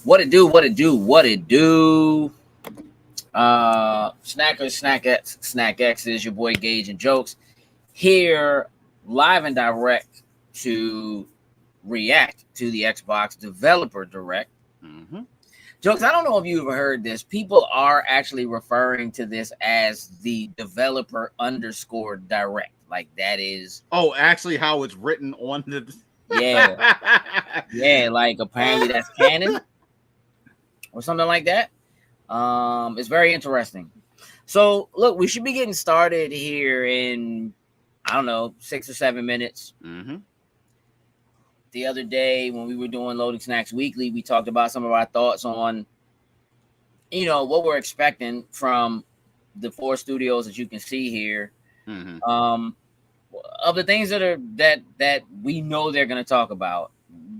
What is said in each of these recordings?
What it do? What it do? What it do? Snackers, Snack X is your boy Gage and Jokes here, live and direct to react to the Xbox Developer Direct. Mm-hmm. Jokes, I don't know if you've ever heard this. People are actually referring to this as the developer underscore direct. Like that is. Oh, actually, how it's written on the. Yeah. Like apparently that's canon or something like that. It's very interesting. So look, we should be getting started here in, I don't know, 6 or 7 minutes. Mm-hmm. The other day when we were doing Loading Snacks Weekly, we talked about some of our thoughts on, what we're expecting from the 4 studios that you can see here. Mm-hmm. Of the things that we know they're going to talk about.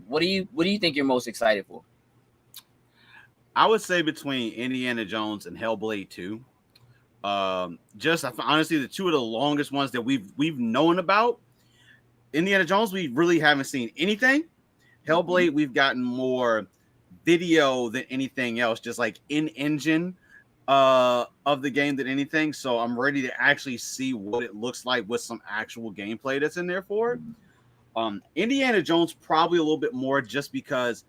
What do you think you're most excited for? I would say between Indiana Jones and Hellblade 2. Just honestly, the two of the longest ones that we've known about. Indiana Jones, we really haven't seen anything. Hellblade, we've gotten more video than anything else, just like in-engine of the game than anything. So I'm ready to actually see what it looks like with some actual gameplay that's in there for it. Indiana Jones probably a little bit more just because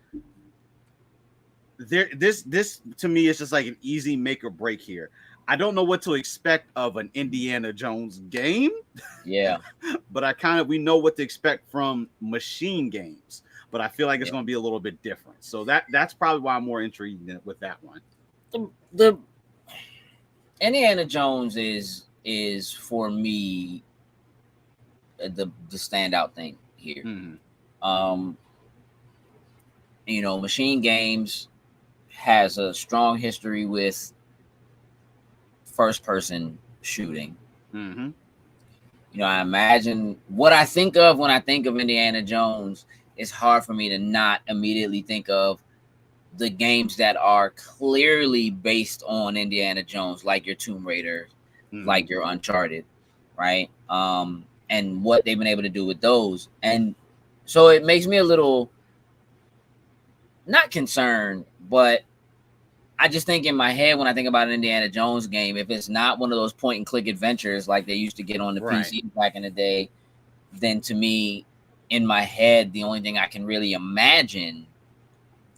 this to me is just like an easy make or break here. I don't know what to expect of an Indiana Jones game. Yeah. But we know what to expect from machine games. But I feel like it's going to be a little bit different. So that's probably why I'm more intrigued with that one. The Indiana Jones is for me the standout thing here. Mm-hmm. Machine games has a strong history with first person shooting. Mm-hmm. I imagine what I think of when I think of Indiana Jones. It's hard for me to not immediately think of the games that are clearly based on Indiana Jones, like your Tomb Raider, like your Uncharted, right? And what they've been able to do with those. And so it makes me a little not concerned, but I just think in my head when I think about an Indiana Jones game, if it's not one of those point and click adventures like they used to get on the PC back in the day, then to me, in my head, the only thing I can really imagine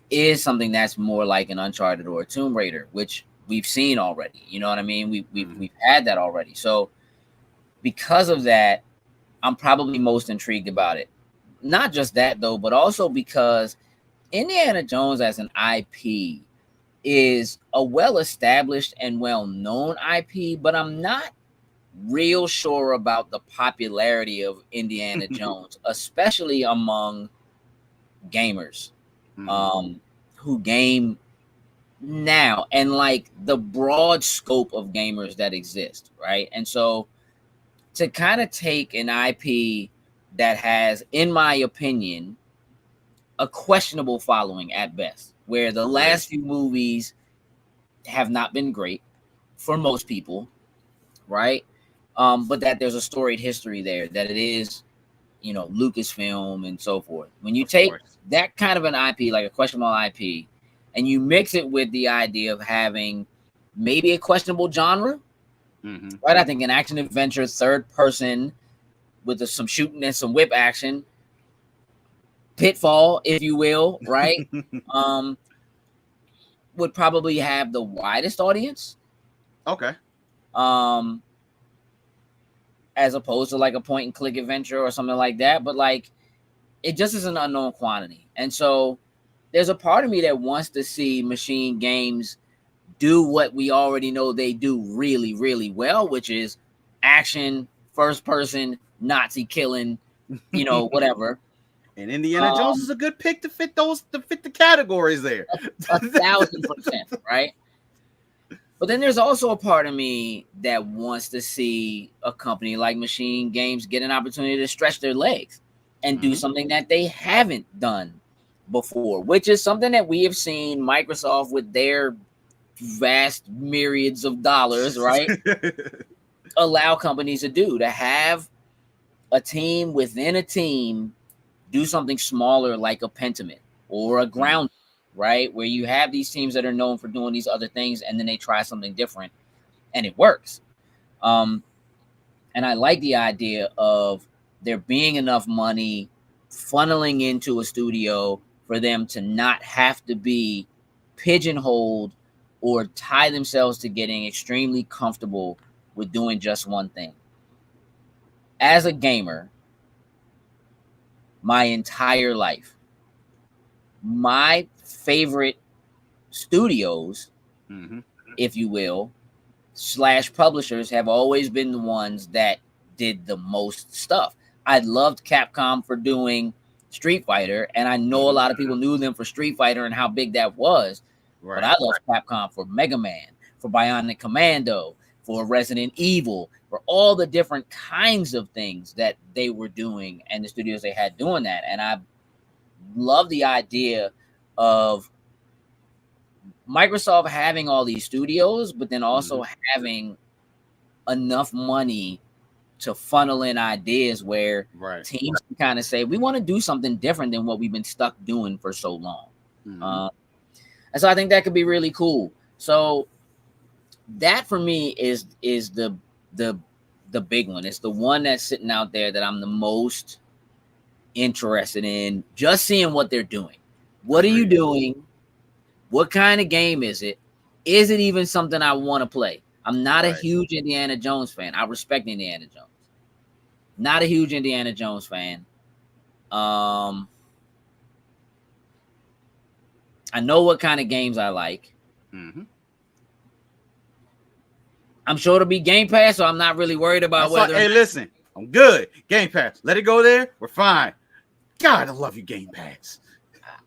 is something that's more like an Uncharted or a Tomb Raider, which we've seen already. You know what I mean? We've had that already. So because of that, I'm probably most intrigued about it. Not just that though, but also because Indiana Jones as an IP is a well-established and well-known IP, but I'm not real sure about the popularity of Indiana Jones, especially among gamers who game now and like the broad scope of gamers that exist, right? And so to kind of take an IP that has, in my opinion, a questionable following at best, where the last few movies have not been great for most people, right? But that there's a storied history there, that it is, Lucasfilm and so forth. When you take that kind of an IP, like a questionable IP, and you mix it with the idea of having maybe a questionable genre, right? I think an action adventure, third person with some shooting and some whip action, Pitfall, if you will, right? Would probably have the widest audience. Okay. As opposed to like a point and click adventure or something like that. But like, it just is an unknown quantity. And so there's a part of me that wants to see machine games do what we already know they do really, really well, which is action, first person, Nazi killing, whatever. And Indiana Jones is a good pick to fit the categories there. 1,000%, right? But then there's also a part of me that wants to see a company like Machine Games get an opportunity to stretch their legs and do something that they haven't done before, which is something that we have seen Microsoft with their vast myriads of dollars, right? Allow companies to do, to have a team within a team do something smaller like a Pentiment or a Ground, right? Where you have these teams that are known for doing these other things, and then they try something different, and it works. And I like the idea of there being enough money funneling into a studio for them to not have to be pigeonholed or tie themselves to getting extremely comfortable with doing just one thing. As a gamer, my entire life, my favorite studios, if you will, / publishers have always been the ones that did the most stuff. I loved Capcom for doing Street Fighter, and I know a lot of people knew them for Street Fighter and how big that was. Right. But I love Capcom for Mega Man, for Bionic Commando, for Resident Evil, for all the different kinds of things that they were doing and the studios they had doing that. And I love the idea of Microsoft having all these studios, but then also having enough money to funnel in ideas where teams can kind of say, we want to do something different than what we've been stuck doing for so long. And so I think that could be really cool. So that for me is the big one. It's the one that's sitting out there that I'm the most interested in, just seeing what they're doing. What are you doing? What kind of game is it? Is it even something I want to play? I'm not a huge Indiana Jones fan. I respect Indiana Jones. Not a huge Indiana Jones fan. I know what kind of games I like. I'm sure it'll be Game Pass, so I'm not really worried about whether. Hey, listen, I'm good. Game Pass. Let it go there. We're fine. God, I love you, Game Pass.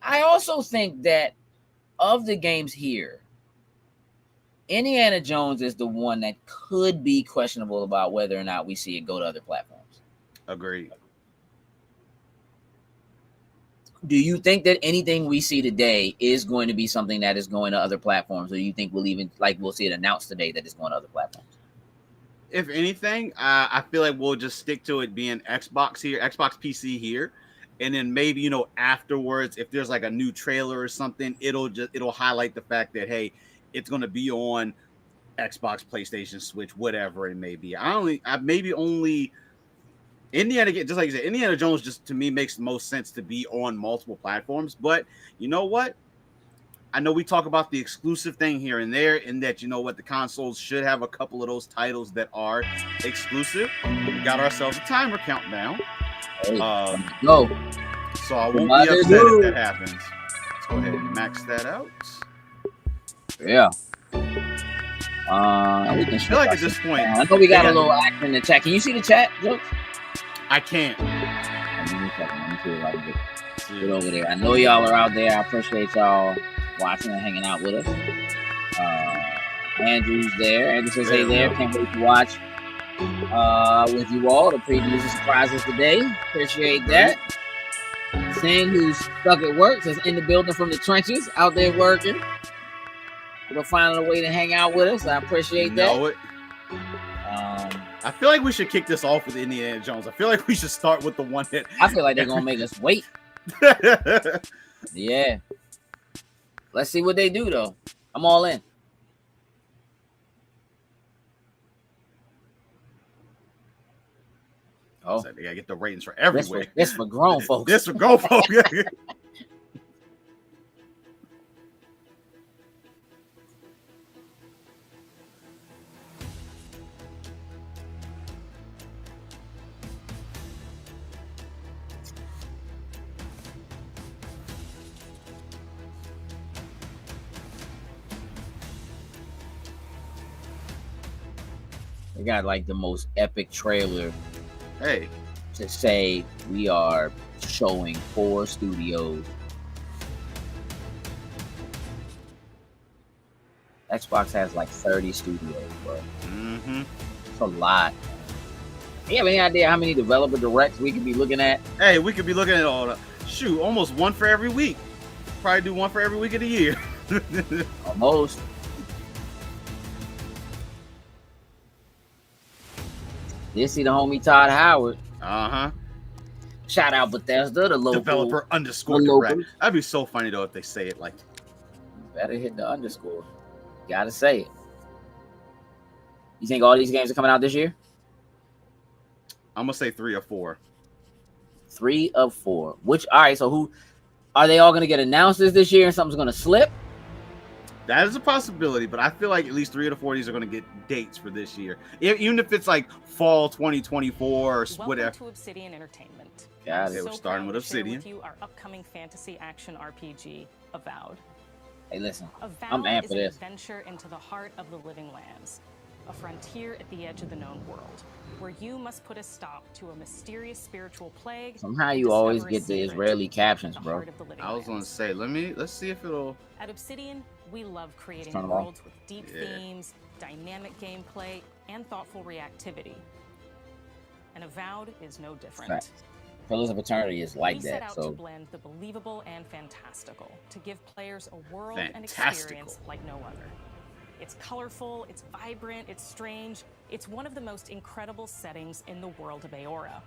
I also think that of the games here, Indiana Jones is the one that could be questionable about whether or not we see it go to other platforms. Agreed. Do you think that anything we see today is going to be something that is going to other platforms, or do you think we'll see it announced today that it's going to other platforms? If anything, I feel like we'll just stick to it being Xbox here, Xbox PC here, and then maybe afterwards, if there's like a new trailer or something, it'll highlight the fact that hey, it's going to be on Xbox, PlayStation, Switch, whatever it may be. Indiana, just like you said, Indiana Jones just to me makes the most sense to be on multiple platforms. But you know what? I know we talk about the exclusive thing here and there, and that the consoles should have a couple of those titles that are exclusive. We got ourselves a timer countdown. Go. So I won't be upset if that happens. Let's go ahead and max that out. Yeah. I feel like at this point, I know we got a little action in the chat. Can you see the chat, Jokes? I can't. Let me see if I can get over there. I know y'all are out there. I appreciate y'all watching and hanging out with us. Andrew's there. Andrew says, hey there. Can't wait to watch with you all. The previews and surprises today. Appreciate that. Sam, who's stuck at work, says in the building from the trenches, out there working. We're finding a way to hang out with us. I appreciate that. I feel like we should kick this off with Indiana Jones. I feel like we should start with the one that I feel like they're gonna make us wait. Yeah. Let's see what they do though. I'm all in. Oh, so they gotta get the ratings for everywhere. This for grown folks. This for grown folks. They got like the most epic trailer. Hey, to say we are showing 4 studios. Xbox has like 30 studios, bro. It's a lot. Do you have any idea how many developer directs we could be looking at? Hey, we could be looking at all almost one for every week. Probably do one for every week of the year. Almost. You see the homie Todd Howard. Shout out Bethesda, the local developer _ direct. That'd be so funny though if they say it like Better hit the underscore. Gotta say it. You think all these games are coming out this year? I'm gonna say 3 or 4. 3 of 4. Which, all right, so who are they all gonna get announced this year and something's gonna slip? That is a possibility, but I feel like at least 3 of the 4 of these are going to get dates for this year, even if it's like fall 2024 or whatever. Welcome to Obsidian Entertainment. Got it. We're starting with Obsidian. With you our upcoming fantasy action RPG, Avowed. Hey, listen, Avowed I'm amped for is an this. adventure into the heart of the living lands, a frontier at the edge of the known world, where you must put a stop to a mysterious spiritual plague. Somehow you always get the Israeli captions, bro. I was going to say, let's see if it'll. At Obsidian, we love creating Turn 'em worlds with deep themes, dynamic gameplay, and thoughtful reactivity. And Avowed is no different. Right. Pillars of Eternity is like we that. set out to So blend the believable and fantastical to give players a world and experience like no other. It's colorful, it's vibrant, it's strange. It's one of the most incredible settings in the world of Aora.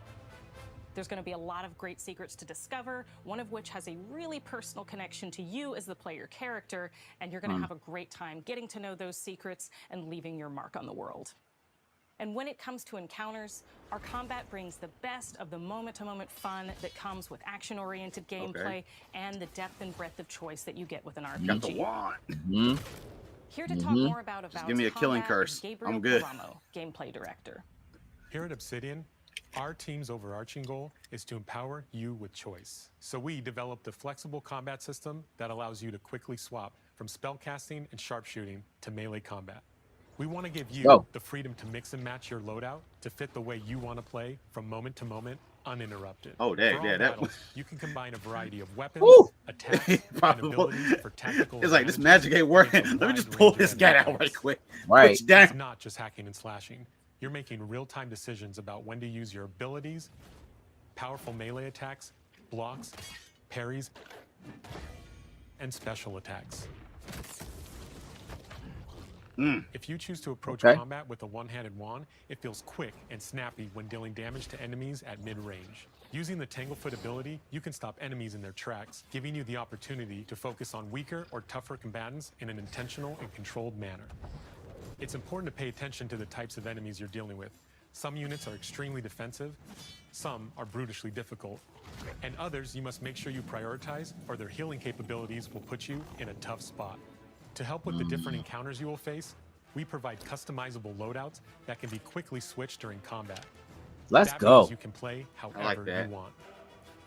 There's going to be a lot of great secrets to discover, one of which has a really personal connection to you as the player character, and you're going to have a great time getting to know those secrets and leaving your mark on the world. And when it comes to encounters, our combat brings the best of the moment-to-moment fun that comes with action-oriented gameplay and the depth and breadth of choice that you get with an RPG. Got the wand. Here to talk more about Avowed's give me a killing curse. I'm good. Paramo, gameplay director. Here at Obsidian, our team's overarching goal is to empower you with choice. So we developed a flexible combat system that allows you to quickly swap from spellcasting and sharpshooting to melee combat. We want to give you the freedom to mix and match your loadout to fit the way you want to play from moment to moment, uninterrupted. Oh, battles, you can combine a variety of weapons, attacks, and abilities for tactical. It's like this magic ain't working. Let me just pull this guy out right quick. right. It's not just hacking and slashing. You're making real-time decisions about when to use your abilities, powerful melee attacks, blocks, parries, and special attacks. If you choose to approach combat with a one-handed wand, it feels quick and snappy when dealing damage to enemies at mid-range. Using the Tanglefoot ability, you can stop enemies in their tracks, giving you the opportunity to focus on weaker or tougher combatants in an intentional and controlled manner. It's important to pay attention to the types of enemies you're dealing with. Some units are extremely defensive, some are brutishly difficult, and others you must make sure you prioritize or their healing capabilities will put you in a tough spot. To help with the different encounters you will face, we provide customizable loadouts that can be quickly switched during combat. Let's That go. means you can play however you want.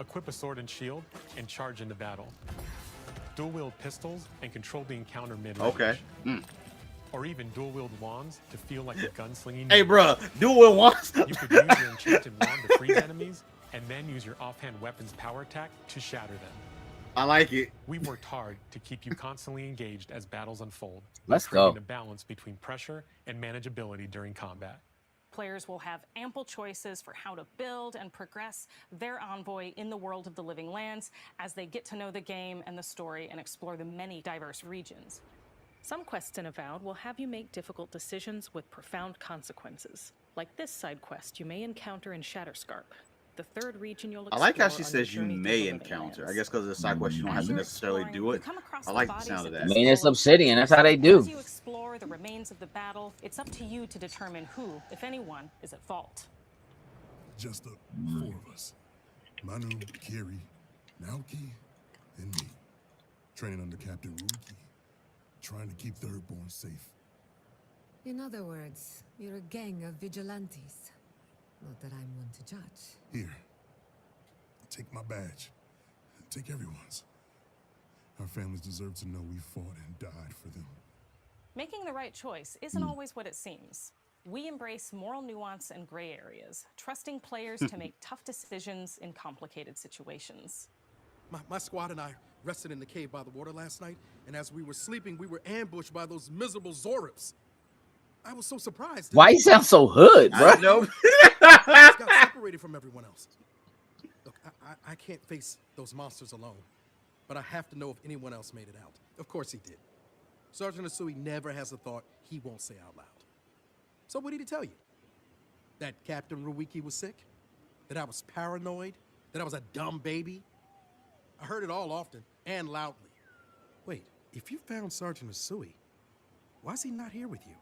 Equip a sword and shield and charge into battle. Dual-wield pistols and control the encounter mid-range. Or even dual-wield wands to feel like a gunslinging. Hey, bro, dual-wield wands. You could use your enchanted wand to freeze enemies, and then use your offhand weapon's power attack to shatter them. I like it. We've worked hard to keep you constantly engaged as battles unfold. Let's creating go. a balance between pressure and manageability during combat. Players will have ample choices for how to build and progress their envoy in the world of the living lands as they get to know the game and the story and explore the many diverse regions. Some quests in Avowed will have you make difficult decisions with profound consequences, like this side quest you may encounter in Shatterscarp, the third region you'll explore. I like how she says you may encounter. I guess because it's a side quest, you don't have to necessarily do it. I like the sound of that. I mean, it's Obsidian. That's how they do. As you explore the remains of the battle, it's up to you to determine who, if anyone, is at fault. Just the 4 of us. Manu, Kiri, Naoki, and me. Training under Captain Ruki. Trying to keep Thirdborn safe. In other words, you're a gang of vigilantes. Not that I'm one to judge. Here. Take my badge. Take everyone's. Our families deserve to know we fought and died for them. Making the right choice isn't always what it seems. We embrace moral nuance and gray areas, trusting players to make tough decisions in complicated situations. My squad and I rested in the cave by the water last night, and as we were sleeping, we were ambushed by those miserable Zorips. I was so surprised. Why you sound so hood, bro? I know. I got separated from everyone else. Look, I can't face those monsters alone, but I have to know if anyone else made it out. Of course he did. Sergeant Asui never has a thought he won't say out loud. So what did he tell you? That Captain Ruiki was sick? That I was paranoid? That I was a dumb baby? I heard it all often and loudly. Wait, if you found Sergeant Asui, why is he not here with you?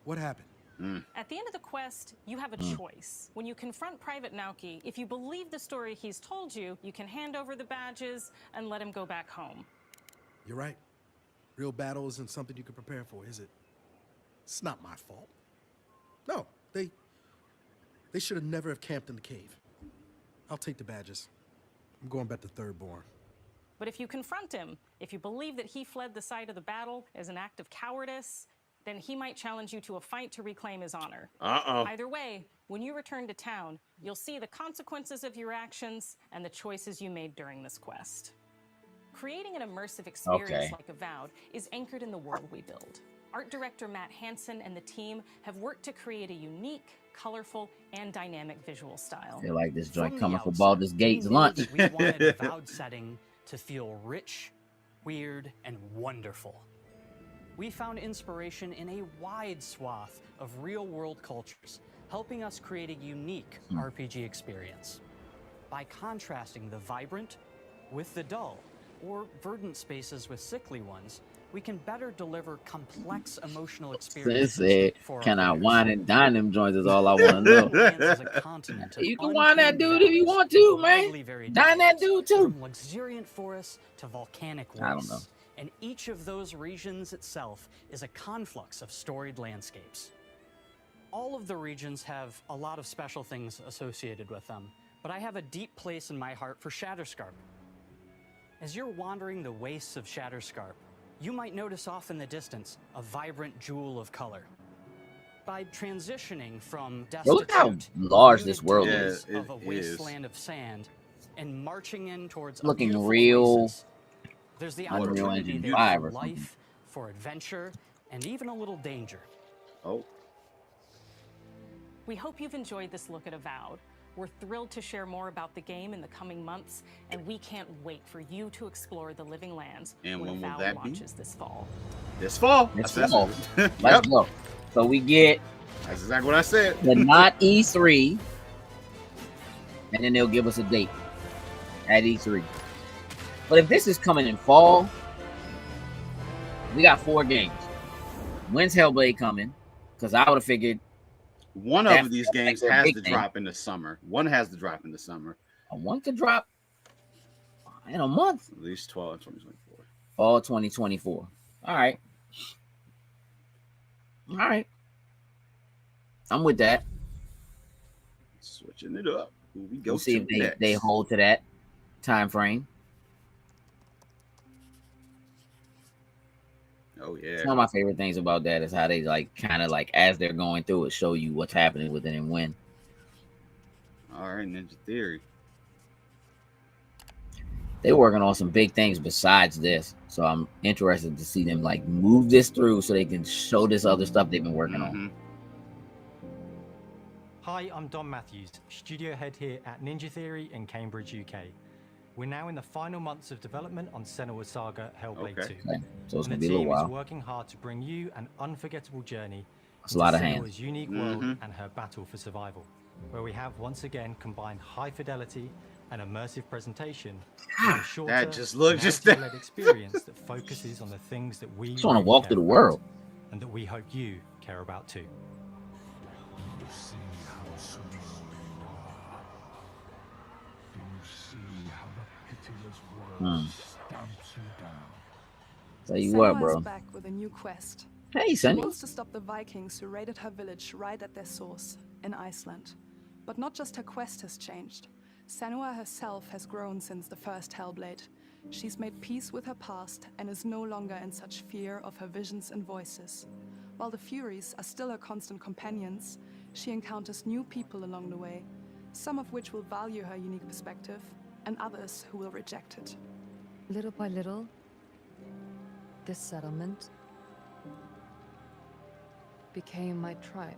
What happened? At the end of the quest, you have a choice. When you confront Private Naoki, if you believe the story he's told you, you can hand over the badges and let him go back home. You're right. Real battle isn't something you can prepare for, is it? It's not my fault. No, they should have never have camped in the cave. I'll take the badges. I'm going back to Third Born. But if you confront him, if you believe that he fled the site of the battle as an act of cowardice, then he might challenge you to a fight to reclaim his honor. Either way, when you return to town, you'll see the consequences of your actions and the choices you made during this quest. Creating an immersive experience like Avowed is anchored in the world we build. Art director Matt Hansen and the team have worked to create a unique, colorful, and dynamic visual style. I feel like this joint coming for Baldur's Gate's lunch. We wanted the Avowed setting to feel rich, weird, and wonderful. We found inspiration in a wide swath of real-world cultures, helping us create a unique RPG experience. By contrasting the vibrant with the dull, or verdant spaces with sickly ones, we can better deliver complex emotional experiences. Can I wine and dine them joints is all I want to know. You can wine that dude if you want to, man. Dine that dude too. From luxuriant forests to volcanic wastes. I don't know. And each of those regions itself is a conflux of storied landscapes. All of the regions have a lot of special things associated with them, but I have a deep place in my heart for Shatterscarp. As you're wandering the wastes of Shatterscarp, you might notice off in the distance a vibrant jewel of color. By transitioning from look how large this world is. Of a wasteland of sand and marching in towards looking real. oasis, there's the opportunity there for life, for adventure, and even a little danger. We hope you've enjoyed this look at Avowed. We're thrilled to share more about the game in the coming months, and we can't wait for you to explore the Living Lands when Avowed launches this fall. This fall. Let's go. So we get. That's exactly what I said. The not E3, and then they'll give us a date at E3. But if this is coming in fall, we got 4 games. When's Hellblade coming? Because I would have figured one of these games has to drop in the summer. One has to drop in the summer. One could drop in a month. At least 12 2024. Fall 2024. All right. I'm with that. Switching it up. Who we go we'll see to if they hold to that time frame. Oh yeah. One of my favorite things about that is how they kind of as they're going through it, show you what's happening with it and when. All right, Ninja Theory. They're working on some big things besides this, so I'm interested to see them move this through so they can show this other stuff they've been working on. Hi, I'm Don Matthews, studio head here at Ninja Theory in Cambridge, UK. We're now in the final months of development on Senua's Saga Hellblade 2. Okay. So it's and going to be a little while. is working hard to bring you an unforgettable journey That's a lot of Senua's hands. unique world and her battle for survival, where we have once again combined high fidelity and immersive presentation with a shorter, that just looked just that experience that focuses on the things that we just want to walk through the world and that we hope you care about too. Tell you what, Senua bro. is back with a new quest. Hey, She Senua. wants to stop the Vikings who raided her village right at their source, in Iceland. But not just her quest has changed. Senua herself has grown since the first Hellblade. She's made peace with her past and is no longer in such fear of her visions and voices. While the Furies are still her constant companions, she encounters new people along the way, some of which will value her unique perspective, and others who will reject it. Little by little, this settlement became my tribe.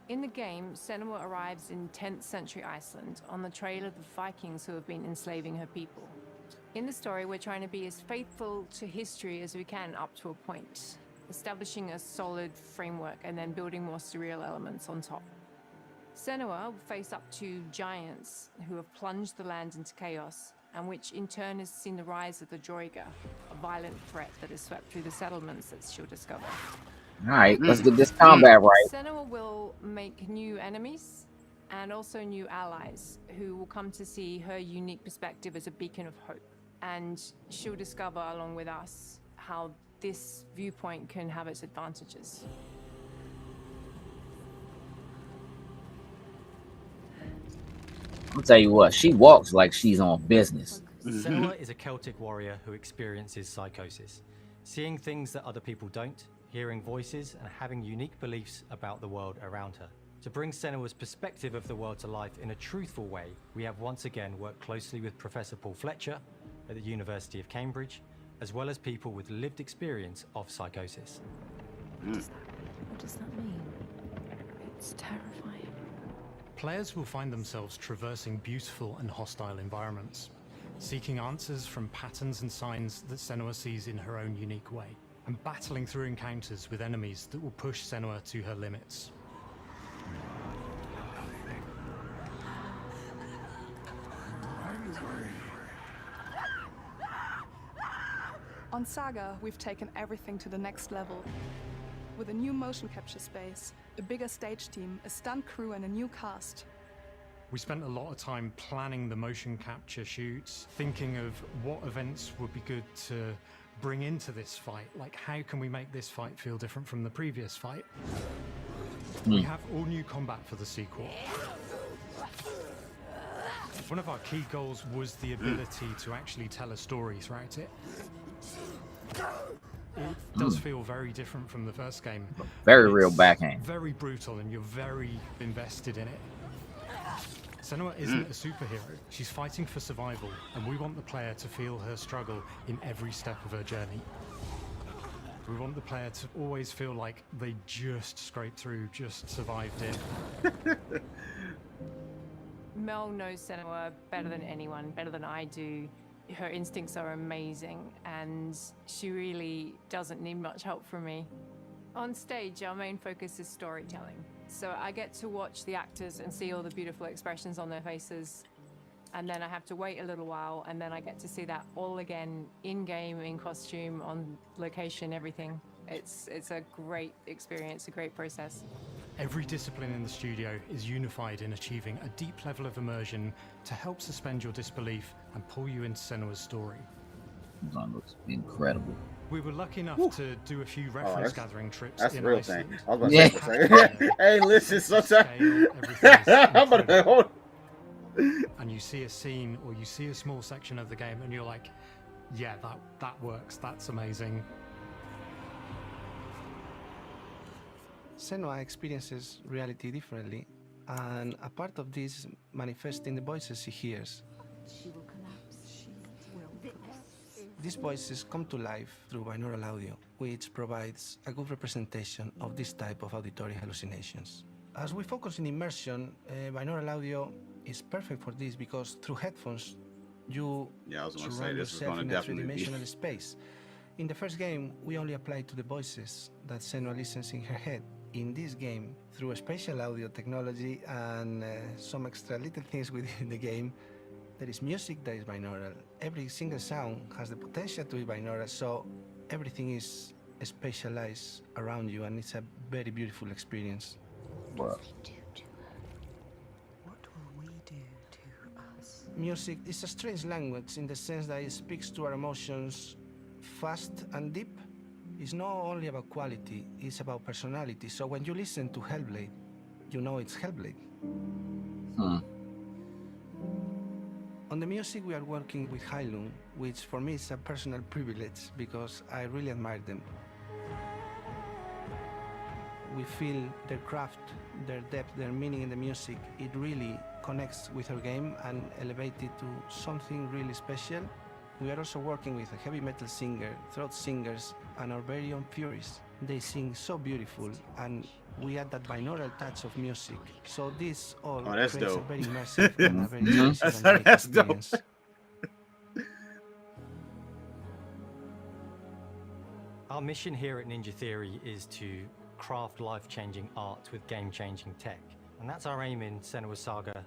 In the game, Senua arrives in 10th century Iceland on the trail of the Vikings who have been enslaving her people. In the story, we're trying to be as faithful to history as we can up to a point, establishing a solid framework and then building more surreal elements on top. Senua will face up to giants who have plunged the land into chaos, and which in turn has seen the rise of the Droiga, a violent threat that has swept through the settlements that she'll discover. All right, let's get this combat right. Senua will make new enemies and also new allies who will come to see her unique perspective as a beacon of hope. And she'll discover, along with us, how this viewpoint can have its advantages. I'll tell you what, she walks like she's on business. Senua is a Celtic warrior who experiences psychosis, seeing things that other people don't, hearing voices, and having unique beliefs about the world around her. To bring Senua's perspective of the world to life in a truthful way, we have once again worked closely with Professor Paul Fletcher at the University of Cambridge, as well as people with lived experience of psychosis. What does that mean? It's terrifying. Players will find themselves traversing beautiful and hostile environments, seeking answers from patterns and signs that Senua sees in her own unique way, and battling through encounters with enemies that will push Senua to her limits. On Saga, we've taken everything to the next level. With a new motion capture space, a bigger stage team, a stunt crew, and a new cast. We spent a lot of time planning the motion capture shoots, thinking of what events would be good to bring into this fight. Like, how can we make this fight feel different from the previous fight? We have all new combat for the sequel. One of our key goals was the ability to actually tell a story throughout it. It does feel very different from the first game. Very real backhand. Very brutal, and you're very invested in it. Senua isn't a superhero. She's fighting for survival, and we want the player to feel her struggle in every step of her journey. We want the player to always feel like they just scraped through, just survived it. Mel knows Senua better than anyone, better than I do. Her instincts are amazing, and she really doesn't need much help from me. On stage, our main focus is storytelling. So I get to watch the actors and see all the beautiful expressions on their faces. And then I have to wait a little while, and then I get to see that all again, in-game, in costume, on location, everything. It's a great experience, a great process. Every discipline in the studio is unified in achieving a deep level of immersion to help suspend your disbelief and pull you into Senua's story. That looks incredible. We were lucky enough to do a few reference gathering trips in real Iceland. thing. I was about to say, hey, listen, sometimes I'm gonna hold. And you see a scene or you see a small section of the game and you're like, yeah, that works, that's amazing. Senua experiences reality differently, and a part of this manifests in the voices she hears. She will collapse. She will collapse. These voices come to life through binaural audio, which provides a good representation of this type of auditory hallucinations. As we focus in immersion, binaural audio is perfect for this because through headphones, you surround yourself in a three-dimensional space. In the first game, we only applied to the voices that Senua listens in her head. In this game, through a spatial audio technology and some extra little things within the game, there is music that is binaural. Every single sound has the potential to be binaural, so everything is spatialized around you, and it's a very beautiful experience. What will we do to us? Music is a strange language in the sense that it speaks to our emotions fast and deep. It's not only about quality, it's about personality. So when you listen to Hellblade, you know it's Hellblade. On the music, we are working with Heilung, which for me is a personal privilege because I really admire them. We feel their craft, their depth, their meaning in the music. It really connects with our game and elevates it to something really special. We are also working with a heavy metal singer, throat singers, and our very own Furies. They sing so beautiful, and we add that binaural touch of music. So this all creates a very immersive and a very special and unique experience. Our mission here at Ninja Theory is to craft life-changing art with game-changing tech. And that's our aim in Senua's Saga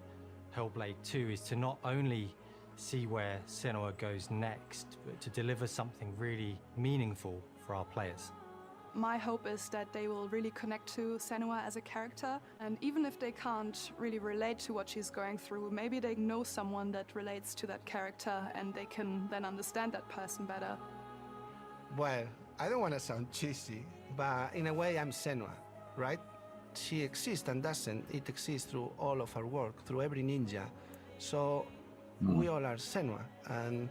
Hellblade 2, is to not only see where Senua goes next, but to deliver something really meaningful for our players. My hope is that they will really connect to Senua as a character, and even if they can't really relate to what she's going through, maybe they know someone that relates to that character and they can then understand that person better. Well, I don't want to sound cheesy, but in a way I'm Senua, right? She exists and doesn't. It exists through all of our work, through every ninja. So we all are Senua, and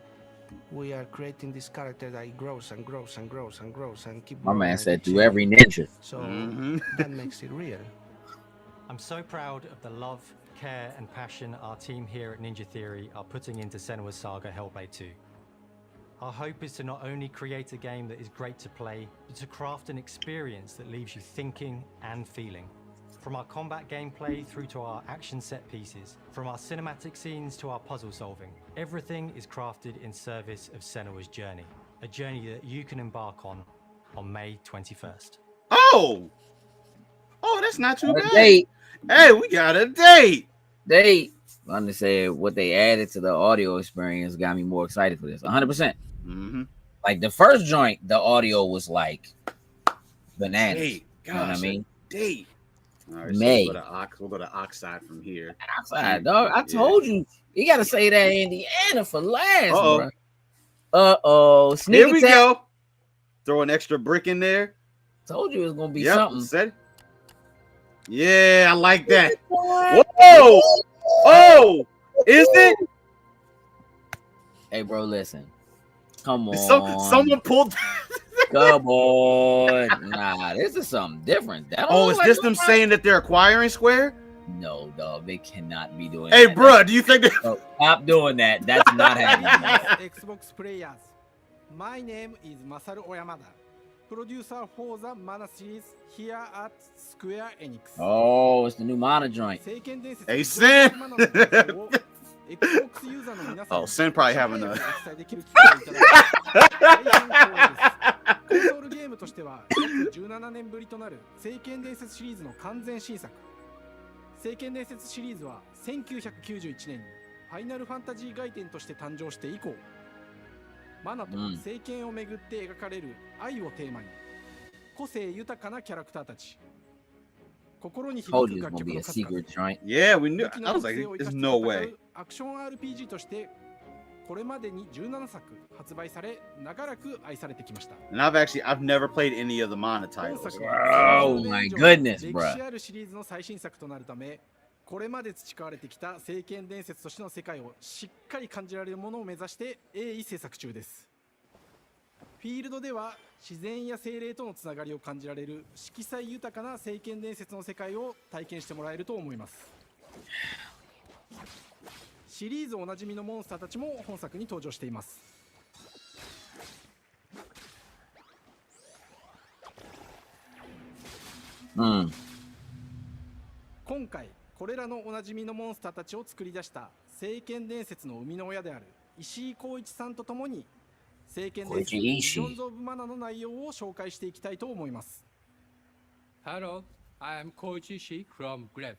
we are creating this character that grows and grows and grows and grows and keep My growing. man and said keep through every changing. ninja. So that makes it real. I'm so proud of the love, care, and passion our team here at Ninja Theory are putting into Senua's Saga Hellblade 2. Our hope is to not only create a game that is great to play, but to craft an experience that leaves you thinking and feeling. From our combat gameplay through to our action set pieces, from our cinematic scenes to our puzzle solving, everything is crafted in service of Senua's journey. A journey that you can embark on May 21st. Oh, that's not too bad. Date. Hey, we got a date. I'm gonna say what they added to the audio experience got me more excited for this. 100%. Like the first joint, the audio was like bananas. Hey, you know what I mean? Date. All right, May. So we'll go to Oxide from here. Oxide, dog. I told you got to say that Indiana for last, bro. Sneak Here we go. Throw an extra brick in there. Told you it was gonna be something. Said. Yeah, I like that. Whoa! Oh, is it? Hey, bro, listen. Come on. Someone pulled. Come on. Nah, this is something different. Is this them saying that they're acquiring Square? No, dog. They cannot be doing that. Hey, bro, do you think they... Stop doing that? That's not happening. Xbox players. My name is Masaru Oyamada, producer for the Mana series here at Square Enix. Oh, it's the new Mana joint. Hey, Sin. Oh, Sin probably having a... コンソールゲームとしては約17年ぶりとなる聖剣伝説シリーズの完全新作。聖剣伝説シリーズは1991年にファイナルファンタジー外伝として誕生して以降、マナと聖剣をめぐって描かれる愛をテーマに、個性豊かなキャラクターたち、心に響く楽曲の数々、Yeah, we knew. I was like, there's no way. アクション RPG としてこれまでに17作発売され、長らく愛されてきました。And I've never played any of the Mana titles. Oh my goodness, bro. 歴史あるシリーズの最新作となるため、これまで培われてきた聖剣伝説としての世界をしっかり感じられるものを目指して鋭意制作中です。フィールドでは自然や精霊とのつながりを感じられる色彩豊かな聖剣伝説の世界を体験してもらえると思います。シリーズおなじみのモンスターたちも本作に登場しています。今回これらのおなじみのモンスターたちを作り出した聖剣伝説の生みの親である石井浩一さんとともに聖剣伝説ビジョンズ・オブ・マナの内容を紹介していきたいと思います。 Hello, I am Koichi Ishii from Grabs.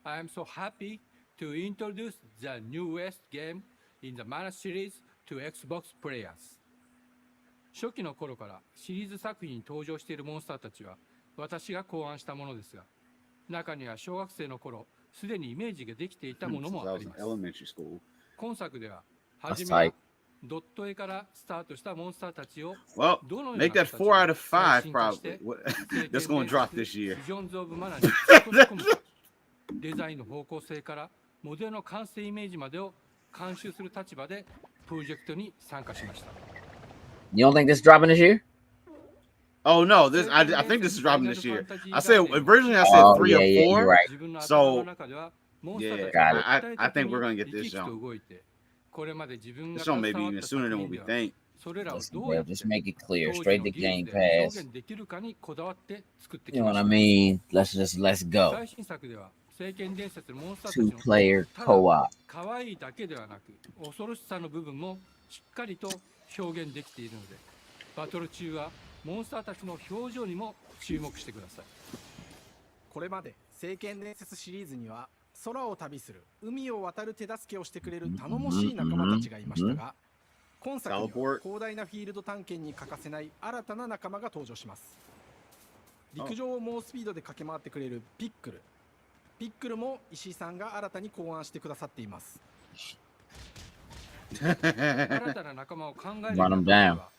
I am so happy to introduce the newest game in the Mana series to Xbox players. 初期の頃からシリーズ作品に登場しているモンスターたちは私が考案したものですが、中には小学生の頃すでにイメージができていたものもあります。今作では初めはドット絵からスタートしたモンスターたちをどのような make that 4 out of 5 probably. That's going to drop this year. ビジョンズ・オブ・マナに落とし込むデザインの方向性からモデルの完成イメージまでを監修する立場でプロジェクトに参加しました。You don't think this is dropping this year? Oh no, I think this is dropping this year. I said originally I said 3 or 4. You're right. So yeah, I think we're gonna get this show. This show may be even sooner than what we think. Listen, bro, just make it clear, straight to Game Pass. You know what I mean? Let's go. 2-player co-op. 可愛いだけではなく恐ろしさの部分もしっかりと表現できているので、バトル中はモンスターたちの表情にも注目してください。これまで聖剣伝説シリーズには空を旅する海を渡る手助けをしてくれる頼もしい仲間たちがいましたが、今作には広大なフィールド探検に欠かせない新たな仲間が登場します。陸上を猛スピードで駆け回ってくれるピックルも石井さんが新たに考案してくださっています。新たな仲間を考える中では、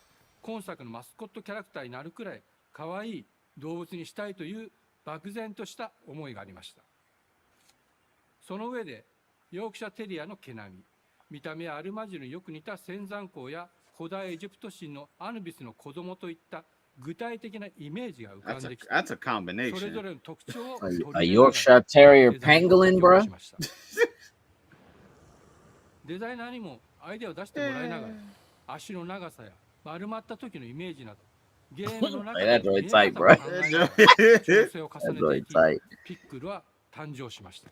今作のマスコットキャラクターになるくらい可愛い動物にしたいという漠然とした思いがありました。その上でヨークシャテリアの毛並み、見た目やアルマジルによく似た仙山港や古代エジプト神のアヌビスの子供といった具体的なイメージが浮かんできて、That's a combination. それぞれの特徴を A Yorkshire Terrier Pangolin, bro. デザイナーにもアイデアを出してもらいながら、足の長さや丸まった時のイメージなど、ゲームの中で見え方を考えながら調整を重ねていき、ピックルは誕生しました。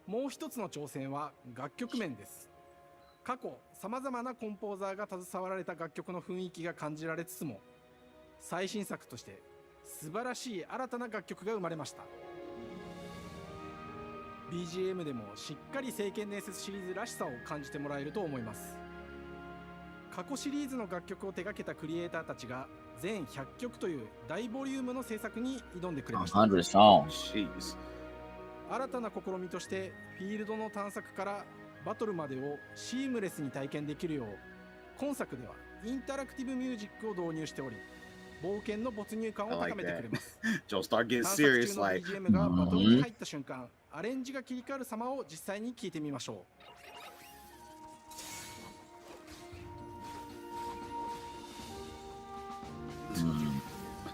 もう一つの挑戦は楽曲面です。過去さまざまなコンポーザーが携わられた楽曲の雰囲気が感じられつつも、最新作として素晴らしい新たな楽曲が生まれました。 BGM でもしっかり聖剣伝説シリーズらしさを感じてもらえると思います。過去シリーズの楽曲を手掛けたクリエイターたちが全100曲という大ボリュームの制作に挑んでくれました。100 songs. 新たな試みとしてフィールドの探索からバトルまでをシームレスに体験できるよう、今作ではインタラクティブミュージックを導入しており、冒険の没入感を高めてくれます。Joel start getting 探索 serious 中の like. BGM がバトルに入った瞬間、アレンジが切り替わる様を実際に聞いてみましょう。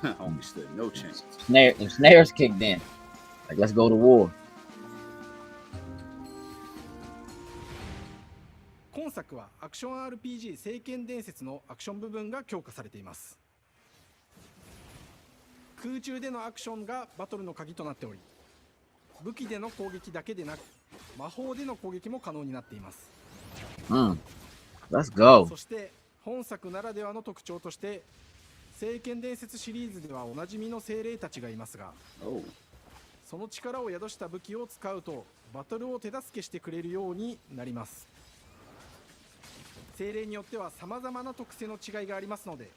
Homie stood no chance. Snares kicked in. Like, let's go to war. 今作はアクション RPG 聖剣伝説のアクション部分が強化されています。空中でのアクションがバトルの鍵となっており、武器での攻撃だけでなく魔法での攻撃も可能になっています。Let's go. そして本作ならではの特徴として、聖剣伝説シリーズではおなじみの精霊たちがいますが、その力を宿した武器を使うとバトルを手助けしてくれるようになります。精霊によっては様々な特性の違いがありますので、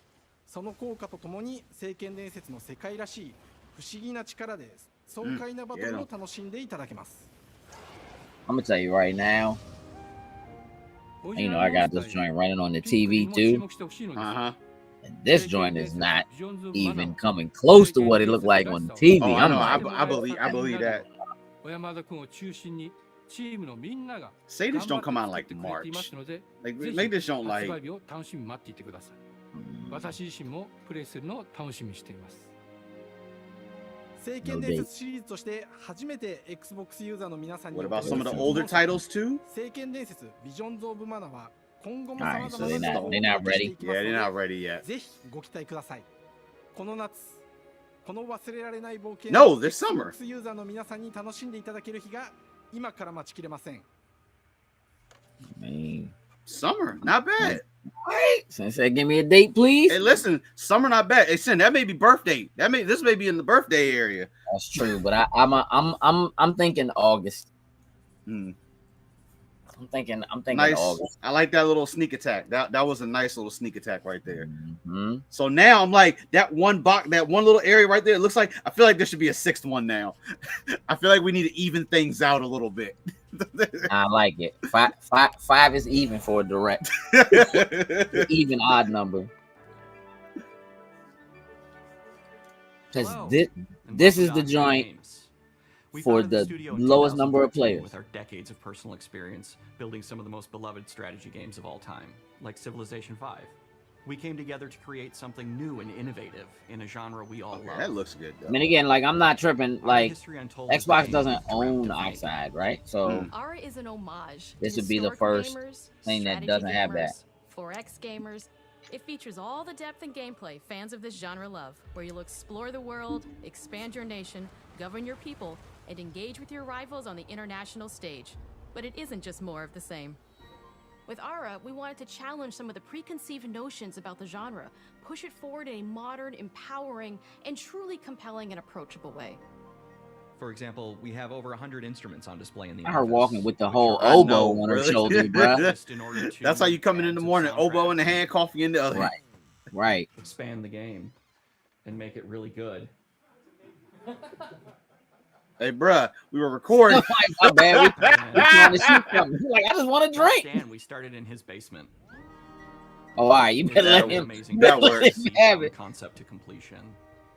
その効果とともに聖剣伝説の世界らしい不思議な力で爽快なバトルを楽しんでいただけます。I'm gonna tell you right now. You know, I got this joint running on the TV too. And this joint is not even coming close to what it looked like on the TV. Oh, I believe that. Say this don't come out like March. Like make this joint like. 私自身もプレイするのを楽しみにしています。聖剣伝説シリーズとして初めて Xbox ユーザーの皆さんに What about some of the older titles too? 聖剣伝説ビジョンズ・オブ・マナは今後も様々な they're not ready. Yeah, they're not ready yet. ぜひご期待ください。この夏、この忘れられない冒険 No, this summer. Xbox ユーザーの皆さんに楽しんでいただける日が今から待ちきれません。Summer, not bad. Wait, Sensei, give me a date, please. Hey, listen, summer not bad. Hey, Sin, that may be birthday. This may be in the birthday area. That's true, but I'm thinking August. I'm thinking nice. August. I like that little sneak attack. That was a nice little sneak attack right there. So now I'm like that one little area right there. It looks like I feel like there should be a sixth one now. I feel like we need to even things out a little bit. I like it. Five is even for a direct. Even odd number. Because this is the joint for the lowest number of players. With our decades of personal experience building some of the most beloved strategy games of all time, like Civilization V. We came together to create something new and innovative in a genre we all love. That looks good, though. I mean, again, like, I'm not tripping. Like, Xbox doesn't own Oxide, right? So Aura is an homage. This would be the first thing that doesn't have that. 4X gamers. It features all the depth and gameplay fans of this genre love, where you'll explore the world, expand your nation, govern your people, and engage with your rivals on the international stage. But it isn't just more of the same. With Aura, we wanted to challenge some of the preconceived notions about the genre, push it forward in a modern, empowering, and truly compelling and approachable way. For example, we have over 100 instruments on display in the I heard office, walking with the which whole are- oboe on her shoulder, bro. in order to That's how you come in add the to morning, oboe in the soundtrack hand, coffee in the other. Right, right. Expand the game and make it really good. Hey, bruh, we were recording. My bad. We trying to shoot something. Like, I just want to drink. Dan, we started in his basement. Oh, all right. You better That let was him. amazing. You better That let works. him have it. Concept to completion.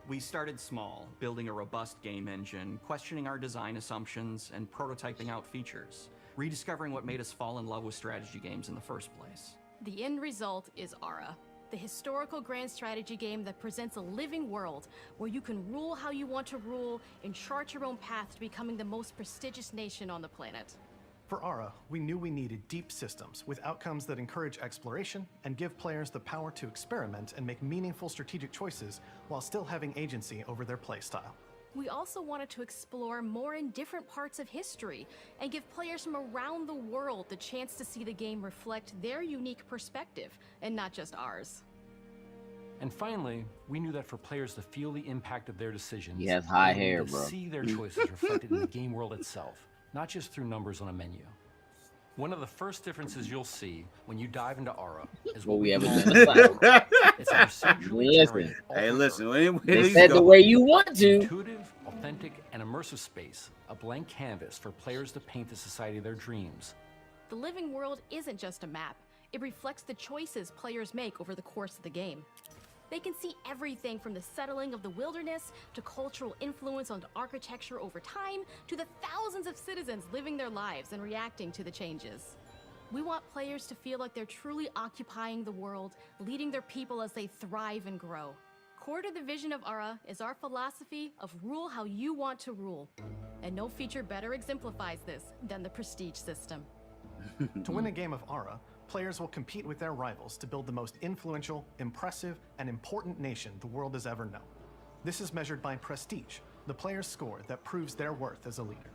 We started small, building a robust game engine, questioning our design assumptions, and prototyping out features, rediscovering what made us fall in love with strategy games in the first place. The end result is Aura, the historical grand strategy game that presents a living world where you can rule how you want to rule and chart your own path to becoming the most prestigious nation on the planet. For Aura, we knew we needed deep systems with outcomes that encourage exploration and give players the power to experiment and make meaningful strategic choices while still having agency over their playstyle. We also wanted to explore more in different parts of history and give players from around the world the chance to see the game reflect their unique perspective and not just ours. And finally, we knew that for players to feel the impact of their decisions, He has high they needed hair, to bro. see their choices reflected in the game world itself, not just through numbers on a menu. One of the first differences you'll see when you dive into Aura is What we ever call done aside. it's a procedurally Listen. generated Hey, alternate listen. Earth. They said the way you want to. Intuitive, authentic, and immersive space, a blank canvas for players to paint the society of their dreams. The living world isn't just a map. It reflects the choices players make over the course of the game. They can see everything from the settling of the wilderness to cultural influence on architecture over time to the thousands of citizens living their lives and reacting to the changes. We want players to feel like they're truly occupying the world, leading their people as they thrive and grow. Core to the vision of Aura is our philosophy of rule how you want to rule. And no feature better exemplifies this than the prestige system. To win a game of Aura, players will compete with their rivals to build the most influential, impressive, and important nation the world has ever known. This is measured by prestige, the player's score that proves their worth as a leader.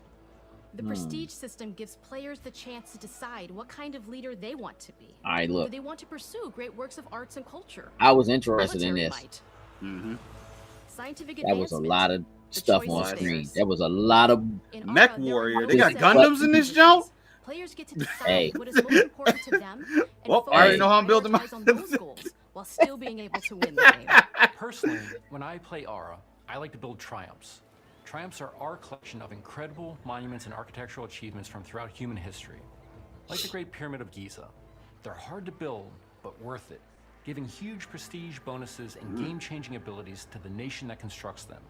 The prestige system gives players the chance to decide what kind of leader they want to be. All right, look. Do they want to pursue great works of arts and culture? I was interested in Military this. might, Mm-hmm. scientific That was a advancement? lot of The stuff choice on is screen. theirs. There was a lot of In Mech Aura, there are Warrior. no They got set Gundams in this jump? Players get to decide Hey. what is most important to them and Well, focus I already know how I'm and building my. prioritize on those goals while still being able to win the game. Personally, when I play Aura, I like to build triumphs. Triumphs are our collection of incredible monuments and architectural achievements from throughout human history. Like the Great Pyramid of Giza. They're hard to build, but worth it, giving huge prestige bonuses and game-changing abilities to the nation that constructs them.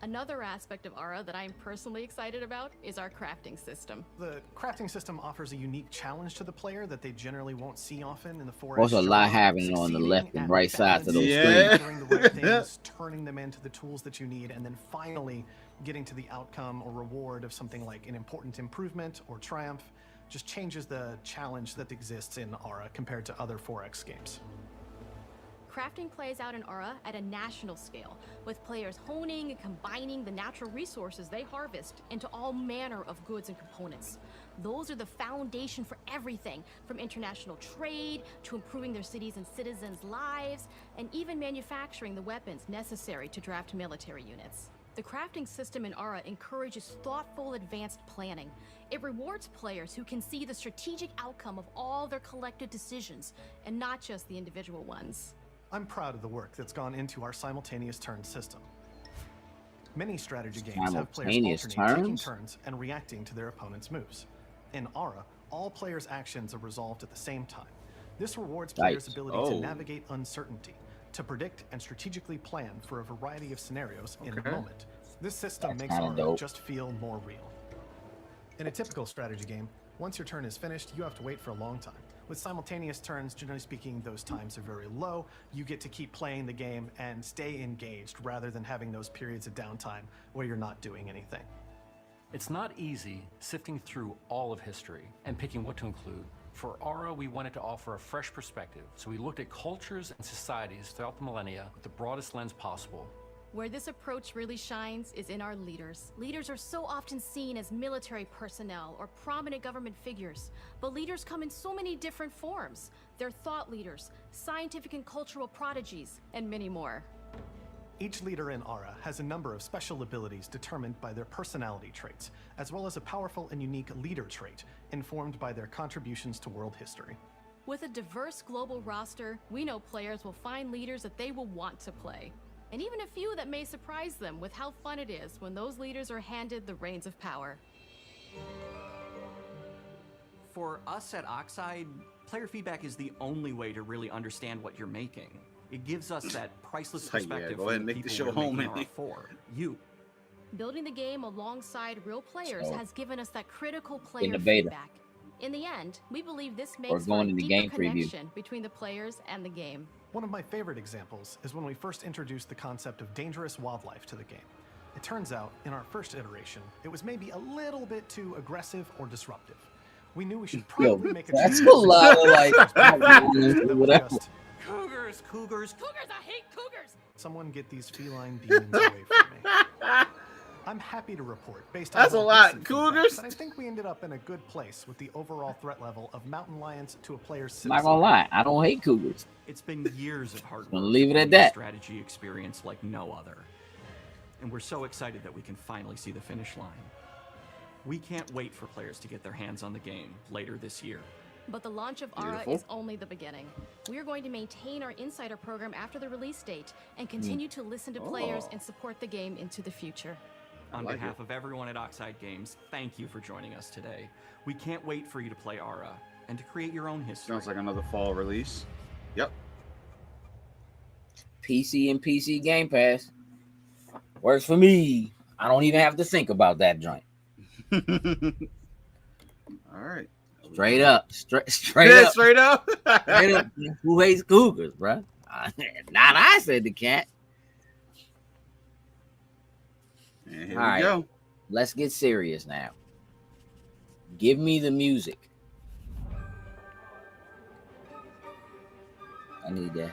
Another aspect of Aura that I'm personally excited about is our crafting system. The crafting system offers a unique challenge to the player that they generally won't see often in the 4X. There's a lot happening on the left and right sides of those screens. Doing the right things, turning them into the tools that you need, and then finally getting to the outcome or reward of something like an important improvement or triumph just changes the challenge that exists in Aura compared to other 4X games. Crafting plays out in Aura at a national scale, with players honing and combining the natural resources they harvest into all manner of goods and components. Those are the foundation for everything, from international trade to improving their cities and citizens' lives, and even manufacturing the weapons necessary to draft military units. The crafting system in Aura encourages thoughtful, advanced planning. It rewards players who can see the strategic outcome of all their collective decisions, and not just the individual ones. I'm proud of the work that's gone into our simultaneous turn system. Many strategy games have players Simultaneous alternate taking turns? turns and reacting to their opponent's moves. In Aura, all players' actions are resolved at the same time. This rewards players' Yikes. ability Oh. to navigate uncertainty, to predict and strategically plan for a variety of scenarios in the Okay. moment. This system That's makes kinda Aura dope. just feel more real. In a typical strategy game, once your turn is finished, you have to wait for a long time. With simultaneous turns, generally speaking, those times are very low. You get to keep playing the game and stay engaged rather than having those periods of downtime where you're not doing anything. It's not easy sifting through all of history and picking what to include. For Aura, we wanted to offer a fresh perspective, so we looked at cultures and societies throughout the millennia with the broadest lens possible. Where this approach really shines is in our leaders. Leaders are so often seen as military personnel or prominent government figures, but leaders come in so many different forms. They're thought leaders, scientific and cultural prodigies, and many more. Each leader in Aura has a number of special abilities determined by their personality traits, as well as a powerful and unique leader trait, informed by their contributions to world history. With a diverse global roster, we know players will find leaders that they will want to play. And even a few that may surprise them with how fun it is when those leaders are handed the reins of power. For us at Oxide, player feedback is the only way to really understand what you're making. It gives us that priceless perspective go ahead and from the make the people show we're home, making man. Aura for. You. Building the game alongside real players has given us that critical In player the beta. feedback. In the end, we believe this Or makes for going a in the deeper game preview. connection between the players and the game. One of my favorite examples is when we first introduced the concept of dangerous wildlife to the game. It turns out, in our first iteration, it was maybe a little bit too aggressive or disruptive. We knew we should probably make a that's change. a lot of, like, That was whatever. just, Cougars, cougars, cougars! I hate cougars! someone get these feline demons away from me. I'm happy to report, based on That's a more lot. recent feedback, Cougars? that I think we ended up in a good place with the overall threat level of mountain lions to a player's I'm not gonna lie, I don't hate cougars. It's been years of hard Gonna work leave it to at build a that. strategy experience like no other. And we're so excited that we can finally see the finish line. We can't wait for players to get their hands on the game later this year. But the launch of Aura Beautiful. is only the beginning. We are going to maintain our insider program after the release date and continue to listen to players and support the game into the future. On behalf of everyone at Oxide Games, thank you for joining us today. We can't wait for you to play Aura and to create your own history. Sounds like another fall release. Yep. PC and PC Game Pass works for me. I don't even have to think about that joint. All right. Straight up. Straight Yeah, up. straight up. Straight up. Who hates cougars, bruh? Not I, said the cat. And here All right. we go. Let's get serious now. Give me the music. I need that.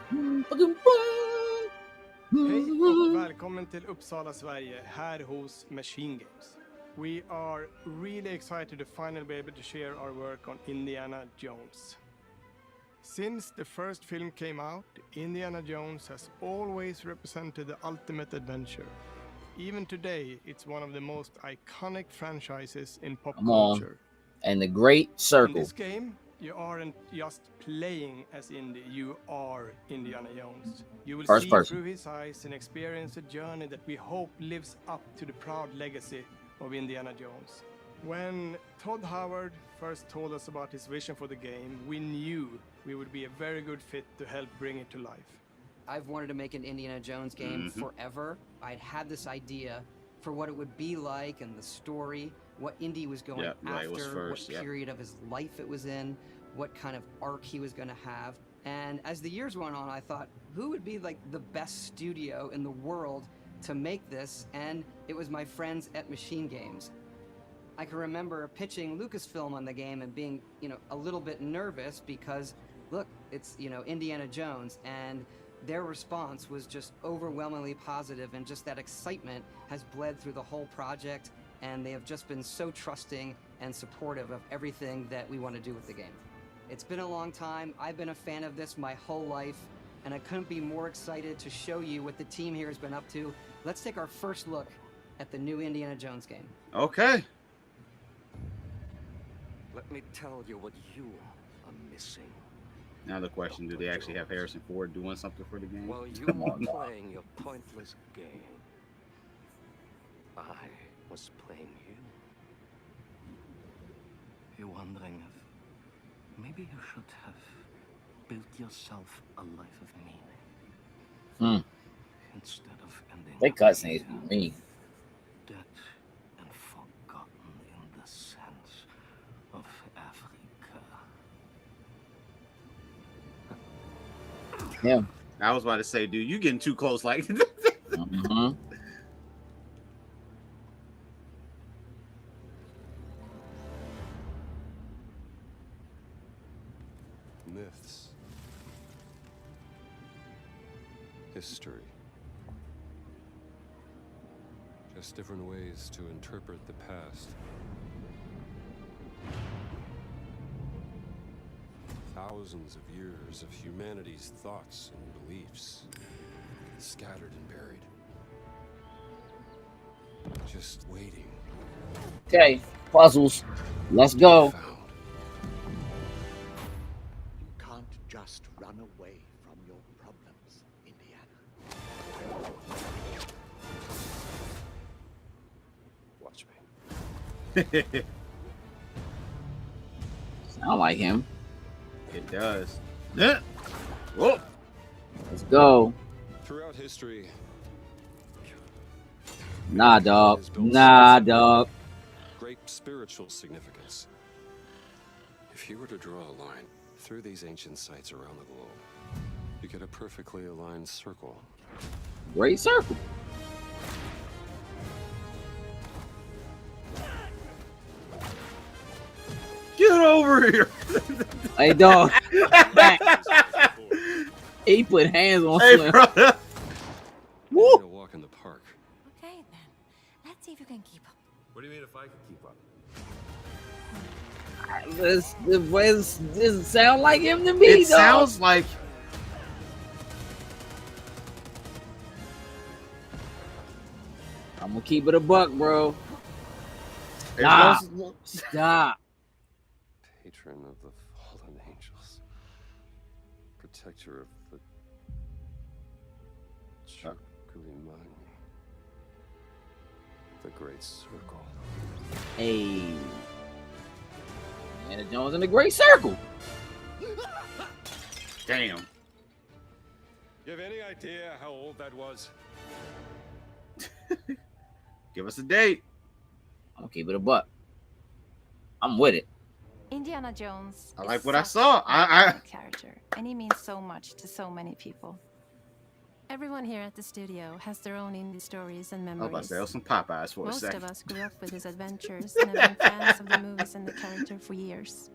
Hej och välkommen till Uppsala, Sverige, här hos Machine Games. We are really excited to finally be able to share our work on Indiana Jones. Since the first film came out, Indiana Jones has always represented the ultimate adventure. Even today, it's one of the most iconic franchises in pop Come on. culture. And the Great In Circle. this game, you aren't just playing as Indy, you are Indiana Jones. You will First see person. through his eyes and experience a journey that we hope lives up to the proud legacy of Indiana Jones. When Todd Howard first told us about his vision for the game, we knew we would be a very good fit to help bring it to life. I've wanted to make an Indiana Jones game forever. I'd had this idea for what it would be like and the story, what Indy was going right, it was after, first, what period of his life it was in, what kind of arc he was going to have. And as the years went on, I thought, who would be like the best studio in the world to make this? And it was my friends at Machine Games. I can remember pitching Lucasfilm on the game and being, a little bit nervous because, look, it's, Indiana Jones, and their response was just overwhelmingly positive, and just that excitement has bled through the whole project, and they have just been so trusting and supportive of everything that we want to do with the game. It's been a long time. I've been a fan of this my whole life, and I couldn't be more excited to show you what the team here has been up to. Let's take our first look at the new Indiana Jones game. Okay. Let me tell you what you are missing. Now the question, do they actually have Harrison Ford doing something for the game? While you Come were on. playing your pointless game, I was playing you. You're wondering if maybe you should have built yourself a life of meaning. Instead of ending They up cussing here, me. dead and forgotten in the sands of Africa. Yeah. I was about to say, dude, you getting too close. Like, Myths. History. us different ways to interpret the past. Thousands of years of humanity's thoughts and beliefs, scattered and buried. Just waiting. Okay, puzzles. Let's go. You can't just run away from your problems, Indiana. Watch me. Sound like him. It does. Yeah. Whoa. Let's go. Throughout history. Nah, dog. Nah, dog. Great spiritual significance. If you were to draw a line through these ancient sites around the globe, you get a perfectly aligned circle. Great circle. Get over here. Hey, dog. He put hands on Hey, Slim. brother. Woo! A walk in the park. Okay, then. Let's see if you can keep up. What do you mean if I can keep up? This doesn't sound like him to me, It dog. sounds like. I'm gonna keep it a buck, bro. It Nah. was- Stop. Patron of the fallen angels. Protector of the Chakurimani. The Great Circle. Hey. Indiana Jones in the Great Circle. Damn. You have any idea how old that was? Give us a date. I'm gonna keep it a buck. I'm with it. Indiana Jones. I is like what I such saw. an I iconic character, and he means so much to so many people. Everyone here at the studio has their own indie stories and I was memories. about to say, some Popeyes for a Most second. of us grew up with his adventures and have been fans of the movies and the character for years.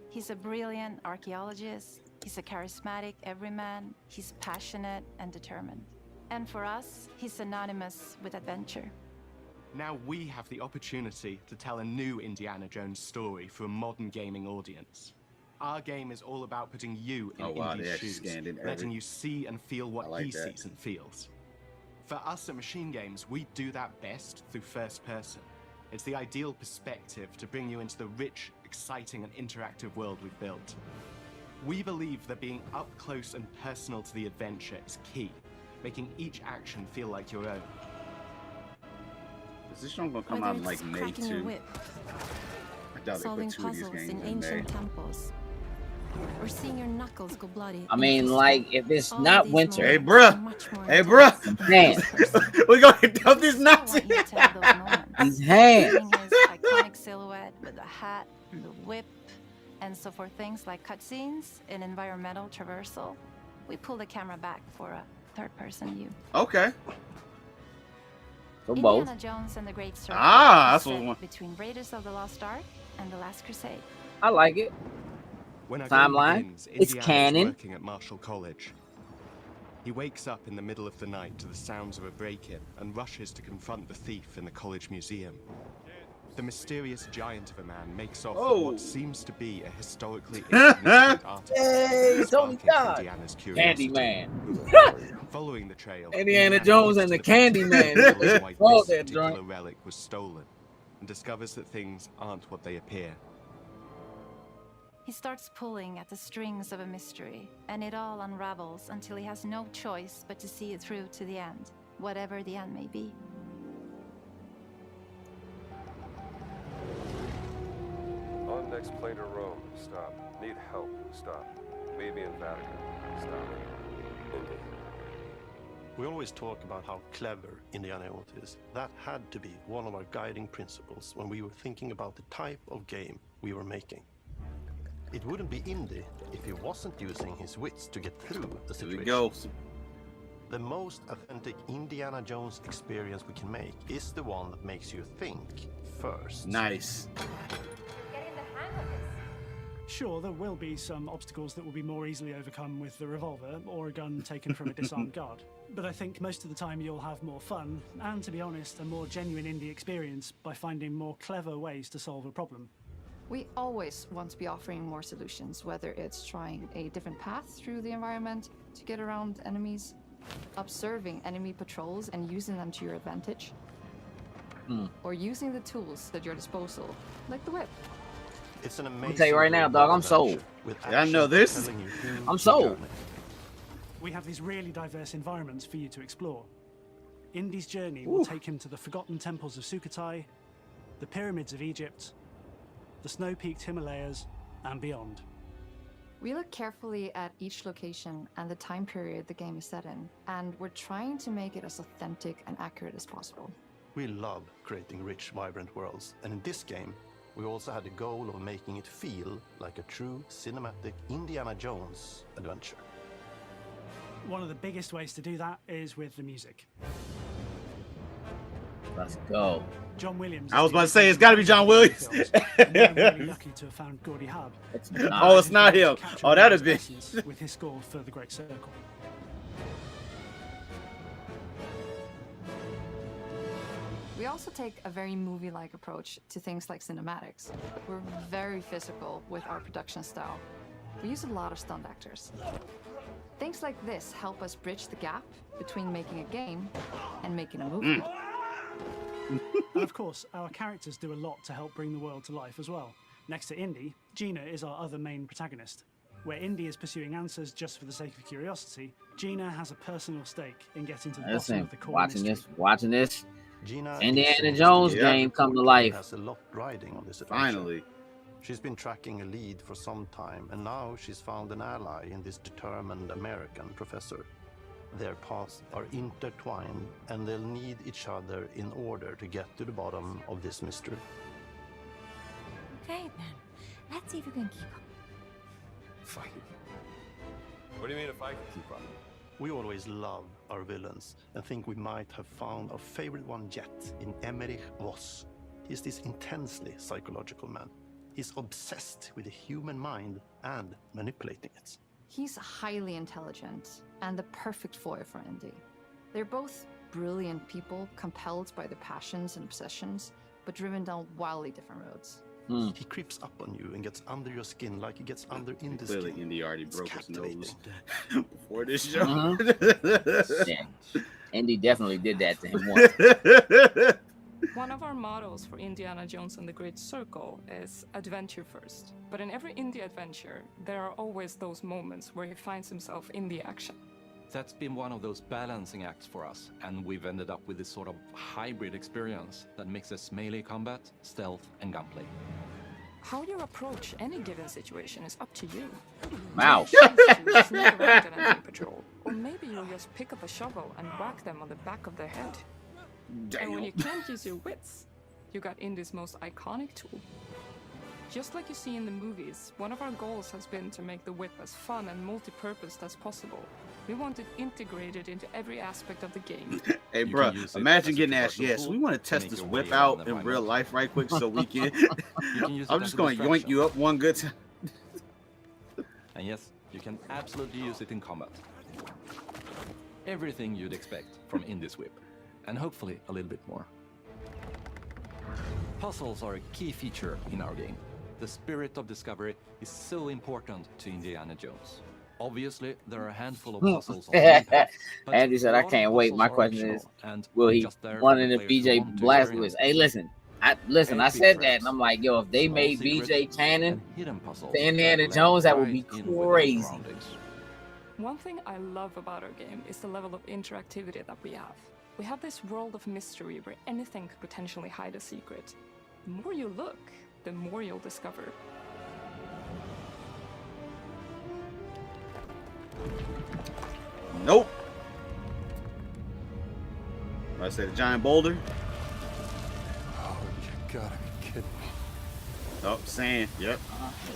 He's a brilliant archaeologist. He's a charismatic everyman. He's passionate and determined. And for us, he's synonymous with adventure. Now we have the opportunity to tell a new Indiana Jones story for a modern gaming audience. Our game is all about putting you in Oh, wow, they Indy's actually shoes, scanned in letting every- you see and feel what I like he that. sees and feels. For us at Machine Games, we do that best through first person. It's the ideal perspective to bring you into the rich, exciting, and interactive world we've built. We believe that being up close and personal to the adventure is key, making each action feel like your own. Is this one gonna come Whether out in like it's May cracking your too? whip, I doubt they solving put two of these puzzles games in in May. ancient temples, or seeing your knuckles go bloody. I in a mean, fistfight, like, if it's all not these winter. Hey, moments bruh. are much more Hey, intense bruh. than the Man. first person. We're gonna dump these nuts I in. want you to tell those moments. These hands. Seeing his iconic silhouette with the hat, the whip, and so for things like cutscenes and environmental traversal, we pull the camera back for a third-person view. Okay. For both. Indiana Jones and the Great Circle Ah, is that's what set we want. between Raiders of the Lost Ark and The Last Crusade. I like it. When our Timeline. game begins, It's Indiana is canon. working at Marshall College. He wakes up in the middle of the night to the sounds of a break-in and rushes to confront the thief in the college museum. The mysterious giant of a man makes off Oh. with what seems to be a historically insignificant artifact, Hey, Tony sparking Todd. Indiana's curiosity. Candyman. Following the trail, Indiana Jones and the Candyman. realizes why Oh, this that particular joint. relic was stolen, and discovers that things aren't what they appear. He starts pulling at the strings of a mystery, and it all unravels until he has no choice but to see it through to the end, whatever the end may be. On next plane to Rome. Stop. Need help. Stop. Meet me in Vatican. Stop. Indy. We always talk about how clever Indiana Jones is. That had to be one of our guiding principles when we were thinking about the type of game we were making. It wouldn't be Indy if he wasn't using his wits to get through the Here situation. we go. The most authentic Indiana Jones experience we can make is the one that makes you think first. Nice. Sure, there will be some obstacles that will be more easily overcome with the revolver or a gun taken from a disarmed guard. But I think most of the time you'll have more fun, and to be honest, a more genuine indie experience by finding more clever ways to solve a problem. We always want to be offering more solutions, whether it's trying a different path through the environment to get around enemies, observing enemy patrols and using them to your advantage, or using the tools at your disposal, like the whip. It's an amazing. I'm tell you right now, dog, I'm sold. I know this. I'm sold. We have these really diverse environments for you to explore. Indy's journey will take him to the forgotten temples of Sukhothai, the pyramids of Egypt, the snow-peaked Himalayas, and beyond. We look carefully at each location and the time period the game is set in, and we're trying to make it as authentic and accurate as possible. We love creating rich, vibrant worlds, and in this game, we also had the goal of making it feel like a true cinematic Indiana Jones adventure. One of the biggest ways to do that is with the music. Let's go. John Williams. I was about to say, it's got to be John Williams. I'm really lucky to have found Gordy Hub. Oh, it's not him. Oh, that is big. With his score for The Great Circle. We also take a very movie-like approach to things like cinematics. We're very physical with our production style. We use a lot of stunt actors. Things like this help us bridge the gap between making a game and making a movie. And of course, our characters do a lot to help bring the world to life as well. Next to Indy, Gina is our other main protagonist. Where Indy is pursuing answers just for the sake of curiosity, Gina has a personal stake in getting to the bottom of the core mystery. Watching this Gina Indiana Jones game come to life. Has a lot riding on this adventure. Finally. She's been tracking a lead for some time, and now she's found an ally in this determined American professor. Their paths are intertwined, and they'll need each other in order to get to the bottom of this mystery. Okay, then. Let's see if we can keep up. Fine. What do you mean if I can keep up? We always love our villains and think we might have found our favorite one yet in Emmerich Voss. He's this intensely psychological man. He's obsessed with the human mind and manipulating it. He's highly intelligent and the perfect foil for Indy. They're both brilliant people, compelled by their passions and obsessions, but driven down wildly different roads. He creeps up on you and gets under your skin like he gets under in the Clearly, skin. Indy already It's broke his nose captivating. before this show. Yeah. Indy definitely did that to him once. One of our mottos for Indiana Jones and the Great Circle is adventure first. But in every indie adventure, there are always those moments where he finds himself in the action. That's been one of those balancing acts for us, and we've ended up with this sort of hybrid experience that mixes melee combat, stealth, and gunplay. How you approach any given situation is up to you. Wow. You sneak around an enemy patrol, or maybe you'll just pick up a shovel and whack them on the back of their head. And when you can't use your wits, you got Indy's most iconic tool. Just like you see in the movies, one of our goals has been to make the whip as fun and multi-purposed as possible. We want it integrated into every aspect of the game. Hey, bro, imagine getting asked, yes, we want to test this whip out in real life right quick so we can. I'm just going to yoink you up one good time. And yes, you can absolutely use it in combat. Everything you'd expect from Indy's whip, and hopefully a little bit more. Puzzles are a key feature in our game. The spirit of discovery is so important to Indiana Jones. Obviously, there are a handful of puzzles on the map, but Andy said, I can't wait. My question is, will he run into BJ Blazkowicz? Hey, listen, I said that, and I'm like, yo, if they made BJ canon to Indiana Jones, that would be crazy. One thing I love about our game is the level of interactivity that we have. We have this world of mystery where anything could potentially hide a secret. The more you look, the more you'll discover. Nope. I say the giant boulder. Oh, you gotta be kidding me. Oh, sand. Yep.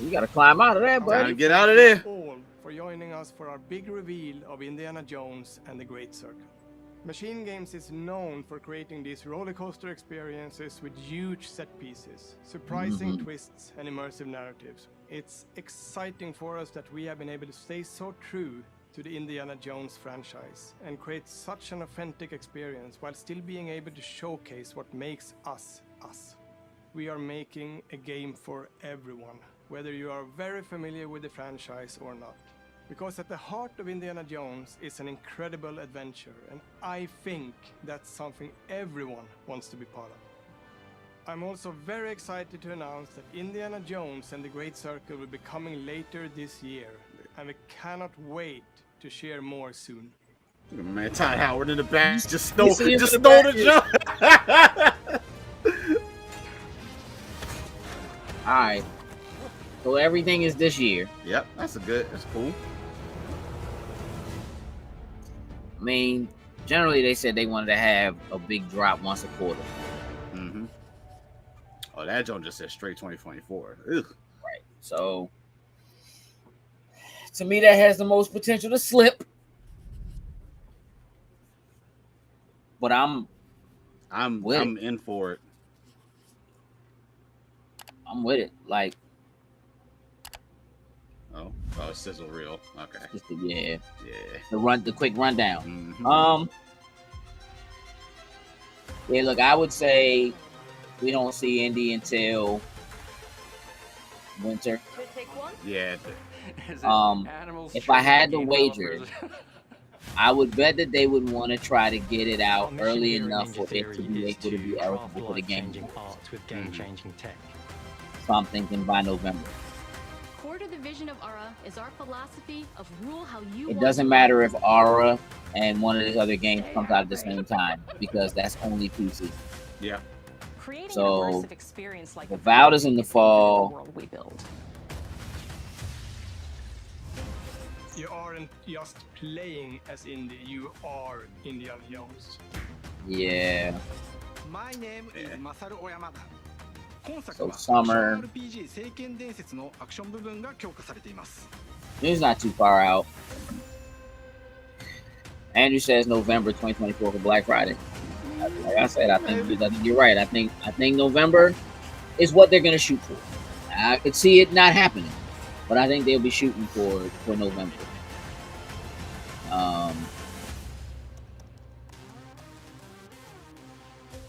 You gotta climb out of there, buddy. Time to get out of there. All for joining us for our big reveal of Indiana Jones and the Great Circle. Machine Games is known for creating these roller coaster experiences with huge set pieces, surprising twists, and immersive narratives. It's exciting for us that we have been able to stay so true to the Indiana Jones franchise and create such an authentic experience while still being able to showcase what makes us us. We are making a game for everyone, whether you are very familiar with the franchise or not. Because at the heart of Indiana Jones is an incredible adventure, and I think that's something everyone wants to be part of. I'm also very excited to announce that Indiana Jones and the Great Circle will be coming later this year, and we cannot wait to share more soon. Man, Ty Howard in the back just stole You see him in the the back? jump. All right. So everything is this year. Yep, that's cool. I mean, generally they said they wanted to have a big drop once a quarter. Mm-hmm. Oh, that joint just said straight 2024. Ugh. Right. So to me, that has the most potential to slip. But I'm in for it. I'm with it. Like, oh, sizzle reel. Okay. Just yeah. Yeah. The quick rundown. Mm-hmm. Yeah, look, I would say we don't see Indy until winter. Yeah. If I had to wager, I would bet that they would want to try to get it out early enough for it to be able to be eligible for the game. With game-changing tech. So I'm thinking by November. Core to the vision of Aura is our philosophy of rule how you It want doesn't to matter play. if Aura and one of these other games comes out at the same time because that's only PC. Yeah. Creating an So immersive experience like the Avowed is in the the fall. world we build. You aren't just playing as Indy, you are Indiana Jones. Yeah. My name is Masaru Oyamada. 今作 So は summer. RPG 聖剣伝説のアクション部分が強化されています。 It's not too far out. Andrew says November 2024 for Black Friday. Like I said, I think you're right. I think November is what they're gonna shoot for. I could see it not happening, but I think they'll be shooting for November.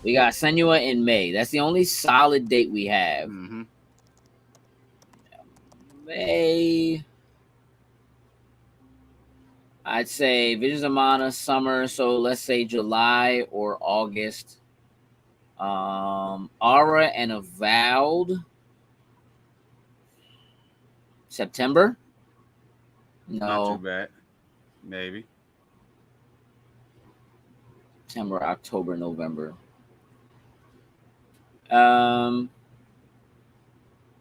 We got Senua in May. That's the only solid date we have. Mm-hmm. May. I'd say Visions of Mana summer, so let's say July or August. Aura and Avowed September. No, Not too bad. Maybe September, October, November.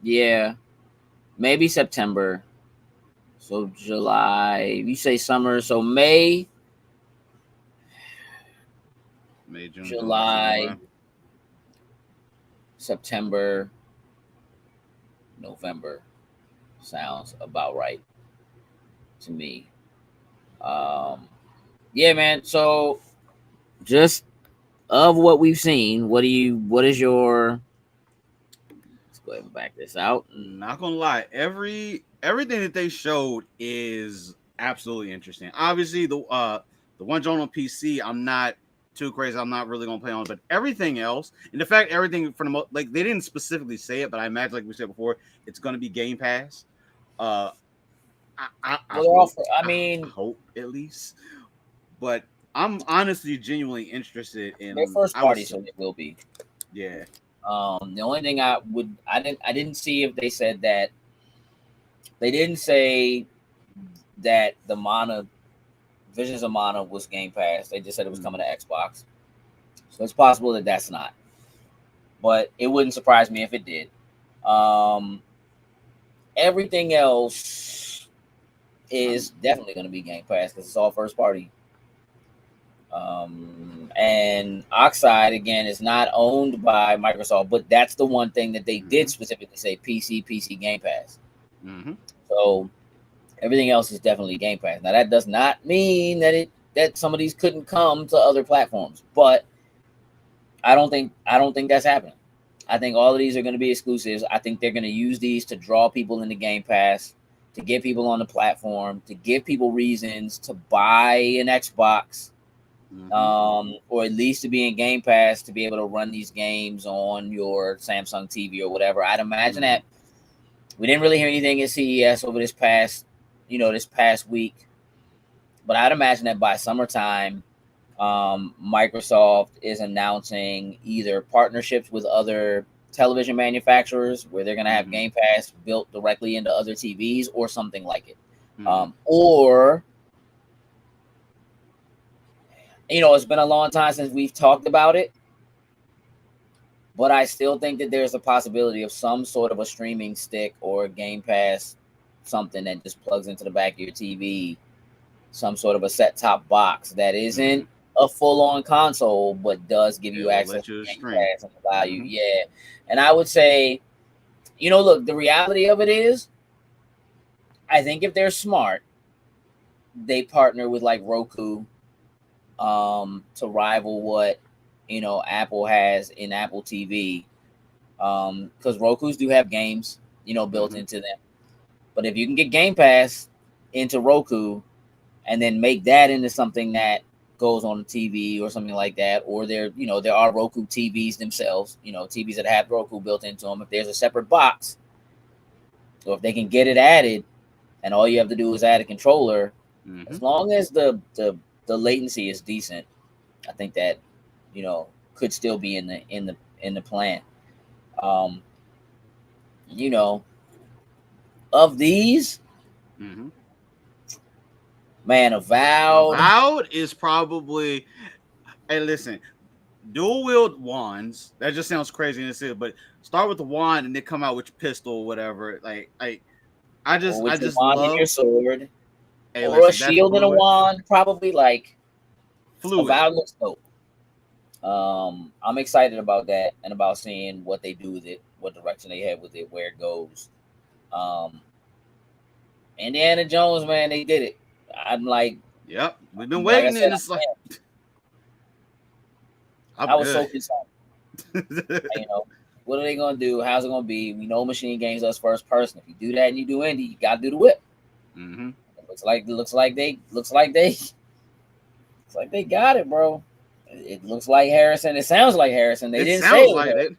Yeah, maybe September. So July, you say summer, so May, June, July, September, November. Sounds about right to me. Yeah, man. So just of what we've seen, what is your, let's go ahead and back this out. Not gonna lie, everything that they showed is absolutely interesting. Obviously, the one joint on PC, I'm not too crazy. I'm not really gonna play on, but everything else, and the fact everything for the most, like they didn't specifically say it, but I imagine, like we said before, it's gonna be Game Pass. I hope at least, but I'm honestly genuinely interested in their first party, so it will be. Yeah. The only thing I didn't see if they said that. They didn't say that the Mana, Visions of Mana was Game Pass. They just said it was coming to Xbox. So it's possible that that's not. But it wouldn't surprise me if it did. Everything else is definitely going to be Game Pass because it's all first party. And Oxide, again, is not owned by Microsoft, but that's the one thing that they did specifically say PC Game Pass. Mm-hmm. So everything else is definitely Game Pass. Now that does not mean that some of these couldn't come to other platforms, but I don't think that's happening. I think all of these are going to be exclusives. I think they're going to use these to draw people into Game Pass, to get people on the platform, to give people reasons to buy an Xbox, or at least to be in Game Pass to be able to run these games on your Samsung TV or whatever. I'd imagine that we didn't really hear anything at CES over this past week, but I'd imagine that by summertime, Microsoft is announcing either partnerships with other television manufacturers where they're going to have Game Pass built directly into other TVs or something like it. Or, it's been a long time since we've talked about it, but I still think that there's a possibility of some sort of a streaming stick or a Game Pass, something that just plugs into the back of your TV, some sort of a set-top box that isn't a full-on console, but does give you access to Game Pass and allow you. Yeah. And I would say, look, the reality of it is, I think if they're smart, they partner with like Roku to rival what Apple has in Apple TV. Because Rokus do have games, built into them. But if you can get Game Pass into Roku and then make that into something that goes on the TV or something like that, or there are Roku TVs themselves, TVs that have Roku built into them. If there's a separate box, or if they can get it added, and all you have to do is add a controller, as long as the latency is decent, I think that could still be in the plan. Of these, man, Avowed is probably. Hey, listen, dual wield wands. That just sounds crazy in this, but start with the wand and then come out with your pistol or whatever. I just love your sword, hey, or listen, a shield and a wand. Probably like fluid. Avowed looks dope. I'm excited about that and about seeing what they do with it, what direction they head with it, where it goes. Indiana Jones, man, they did it. I'm like, yep, we've been waiting, and it's like, I was so concerned. What are they gonna do? How's it gonna be? We know Machine Games does first person. If you do that and you do indie, you gotta do the whip. It looks like they got it, bro. It looks like Harrison. It sounds like Harrison. They didn't say it.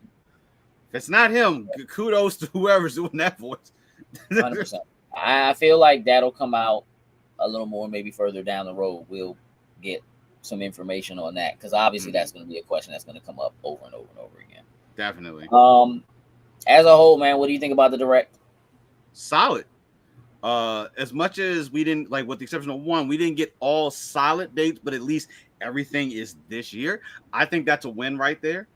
If it's not him, kudos to whoever's doing that voice. 100%. I feel like that'll come out a little more, maybe further down the road. We'll get some information on that, because obviously that's going to be a question that's going to come up over and over and over again. Definitely. As a whole, man, what do you think about the direct? Solid. As much as we didn't, like, with the exception of one, we didn't get all solid dates, but at least everything is this year. I think that's a win right there,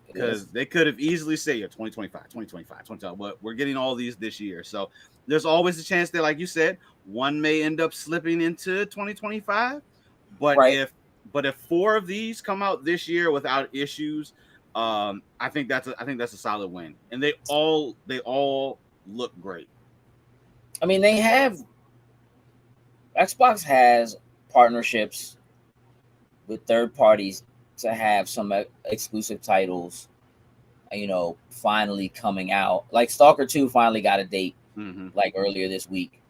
because they could have easily said 2025, 2025, 2025, but we're getting all these this year. So there's always a chance that, like you said, one may end up slipping into 2025. But if 4 of these come out this year without issues, I think that's a solid win. And they all look great. I mean, Xbox has partnerships with third parties to have some exclusive titles, finally coming out. Like Stalker 2 finally got a date, like earlier this week.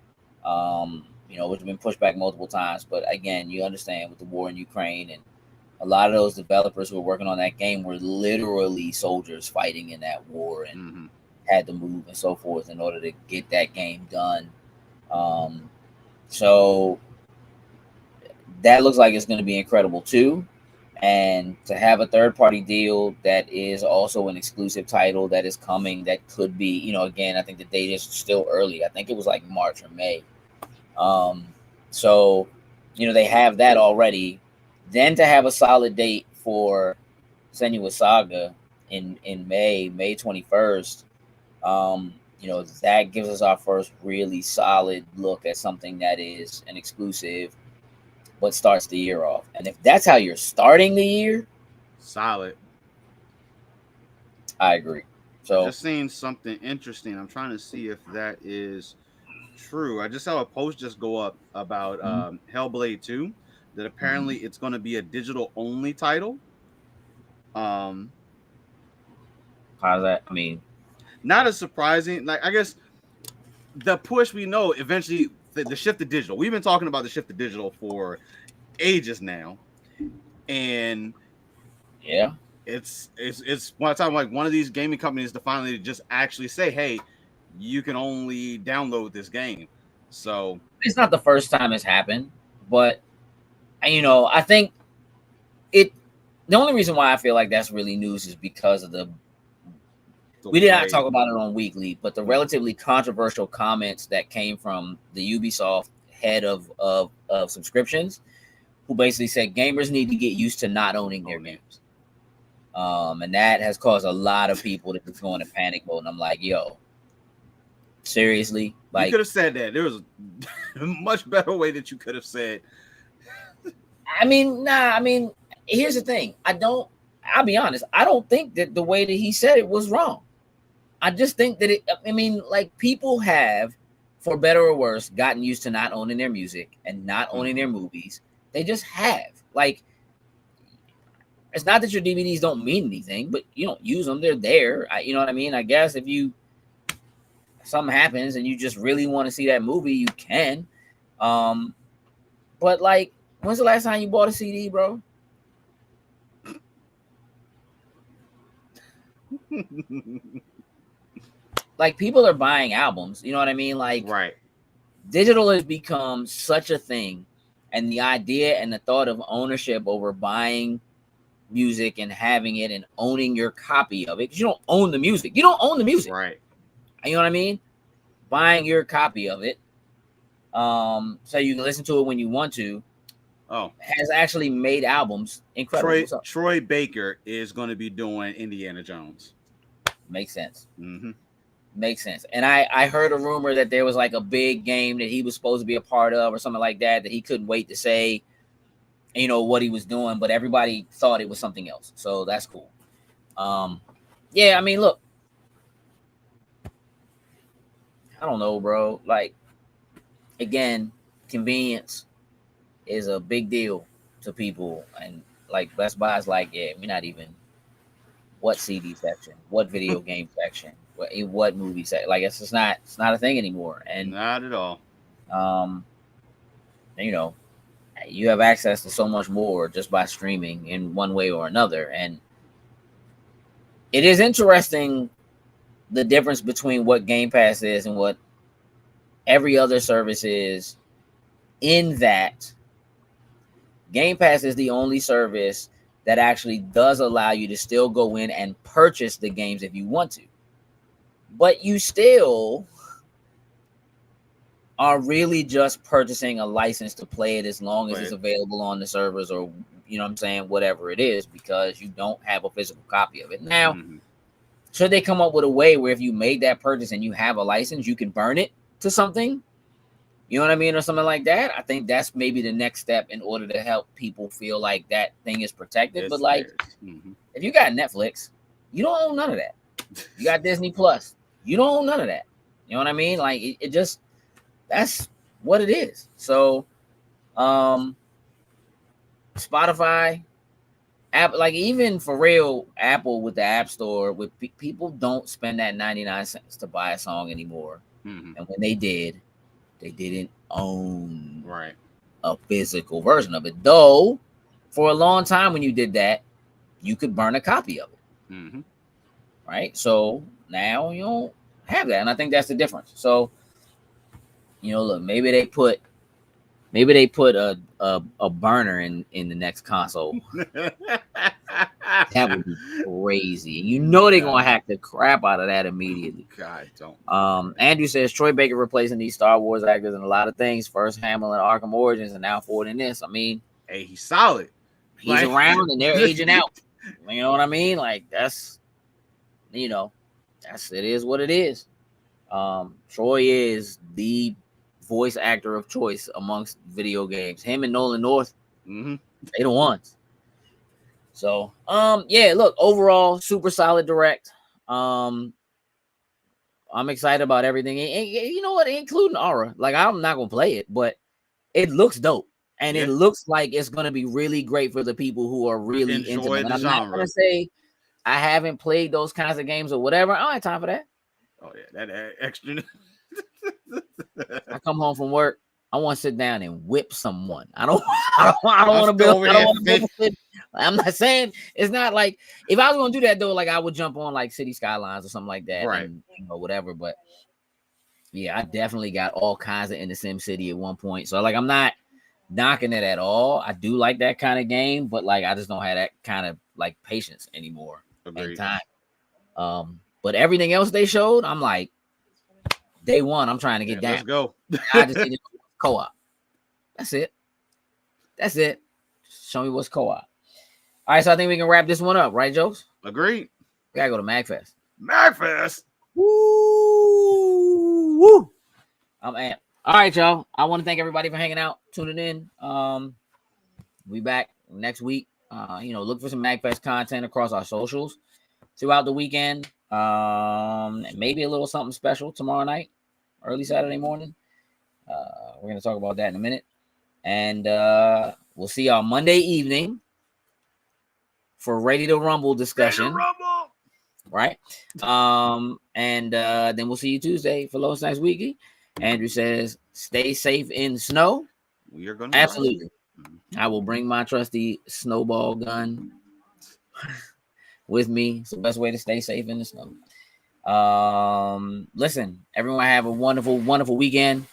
Which has been pushed back multiple times. But again, you understand with the war in Ukraine, and a lot of those developers who were working on that game were literally soldiers fighting in that war and had to move and so forth in order to get that game done. So that looks like it's going to be incredible too. And to have a third-party deal that is also an exclusive title that is coming, that could be, again, I think the date is still early. I think it was like March or May. So, they have that already. Then to have a solid date for Senua's Saga in May 21st, that gives us our first really solid look at something that is an exclusive, but starts the year off. And if that's how you're starting the year, solid. I agree. So just seeing something interesting. I'm trying to see if that is true. I just saw a post just go up about Hellblade 2, that apparently it's going to be a digital only title. How's that? I mean, not as surprising. Like, I guess the push, we know eventually the shift to digital. We've been talking about the shift to digital for ages now, and yeah, it's one time like one of these gaming companies to finally just actually say, hey, you can only download this game. So it's not the first time it's happened, but you know, I think the only reason why I feel like that's really news is because of we did not talk about it on Weekly, but the relatively controversial comments that came from the Ubisoft head of subscriptions, who basically said gamers need to get used to not owning their games. And that has caused a lot of people to just go into panic mode. And I'm like, yo, seriously? Like, you could have said that. There was a much better way that you could have said. I mean, here's the thing. I'll be honest, I don't think that the way that he said it was wrong. I just think that like, people have, for better or worse, gotten used to not owning their music and not owning their movies. They just have. Like, it's not that your DVDs don't mean anything, but you don't use them. They're there. You know what I mean? I guess if something happens and you just really want to see that movie, you can. But like, when's the last time you bought a CD, bro? Like, people are buying albums, you know what I mean? Like, right. Digital has become such a thing, and the idea and the thought of ownership over buying music and having it and owning your copy of it, because you don't own the music. You don't own the music. Right. You know what I mean? Buying your copy of it, so you can listen to it when you want to, has actually made albums incredible. Troy Baker is going to be doing Indiana Jones. Makes sense. Mm-hmm. Makes sense. And I heard a rumor that there was like a big game that he was supposed to be a part of or something like that he couldn't wait to say, you know, what he was doing, but everybody thought it was something else. So that's cool. Yeah, I mean, look, I don't know, bro. Like, again, convenience is a big deal to people. And like, Best Buy's like, yeah, we're not even what CD section, what video game section, what movie section. Like, it's not a thing anymore. And not at all. You know, you have access to so much more just by streaming in one way or another. And it is interesting, the difference between what Game Pass is and what every other service is, in that Game Pass is the only service that actually does allow you to still go in and purchase the games if you want to. But you still are really just purchasing a license to play it as long as it's available on the servers, or, you know what I'm saying, whatever it is, because you don't have a physical copy of it. Now, should they come up with a way where if you made that purchase and you have a license, you can burn it to something, you know what I mean, or something like that? I think that's maybe the next step in order to help people feel like that thing is protected. But like, if you got Netflix, you don't own none of that. You got Disney Plus, you don't own none of that. You know what I mean? Like, it just, that's what it is. So, Spotify, Apple, like, even for real, Apple with the App Store, with people don't spend that 99 cents to buy a song anymore. And when they did, they didn't own a physical version of it. Though, for a long time when you did that, you could burn a copy of it. Right? So now you don't have that. And I think that's the difference. So, you know, look, maybe they put a burner in the next console. That would be crazy. You know they're gonna hack the crap out of that immediately. God, don't. Andrew says Troy Baker replacing these Star Wars actors in a lot of things. First Hamill in Arkham Origins, and now Ford in this. I mean, hey, he's solid. He's around and they're aging out. You know what I mean? Like, that's, you know, it is what it is. Troy is the voice actor of choice amongst video games. Him and Nolan North, they the ones. So, yeah, look, overall, super solid direct. I'm excited about everything. And you know what? Including Aura. Like, I'm not going to play it, but it looks dope. And it looks like it's going to be really great for the people who are really into them. And I'm not going to say I haven't played those kinds of games or whatever. I don't have time for that. Oh yeah, that extra. I come home from work. I want to sit down and whip someone. I don't want to build. I'm not saying it's not like if I was going to do that though, like I would jump on like City Skylines or something like that, right? And, whatever. But yeah, I definitely got all kinds of in the Sim City at one point. So like, I'm not knocking it at all. I do like that kind of game, but like, I just don't have that kind of like patience anymore and time. But everything else they showed, I'm like, day one, I'm trying to get down. Let's go. I just need to know co-op. That's it. Show me what's co-op. All right, so I think we can wrap this one up, right, Jokes? Agreed. We gotta go to MagFest. MagFest. Woo! I'm amped. All right, y'all. I want to thank everybody for hanging out, tuning in. We back next week. Look for some MagFest content across our socials throughout the weekend. Maybe a little something special tomorrow night, early Saturday morning. We're gonna talk about that in a minute, and we'll see y'all Monday evening for Ready to Rumble discussion. Right? And then we'll see you Tuesday for Low Snacks Weekly. Andrew says, stay safe in the snow. We are going to absolutely. I will bring my trusty snowball gun with me. It's the best way to stay safe in the snow. Listen, everyone have a wonderful, wonderful weekend.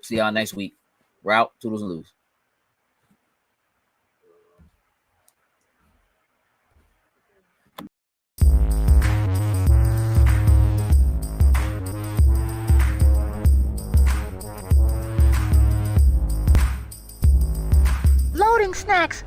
See y'all next week. We're out. Toodles and Loos. Loading snacks.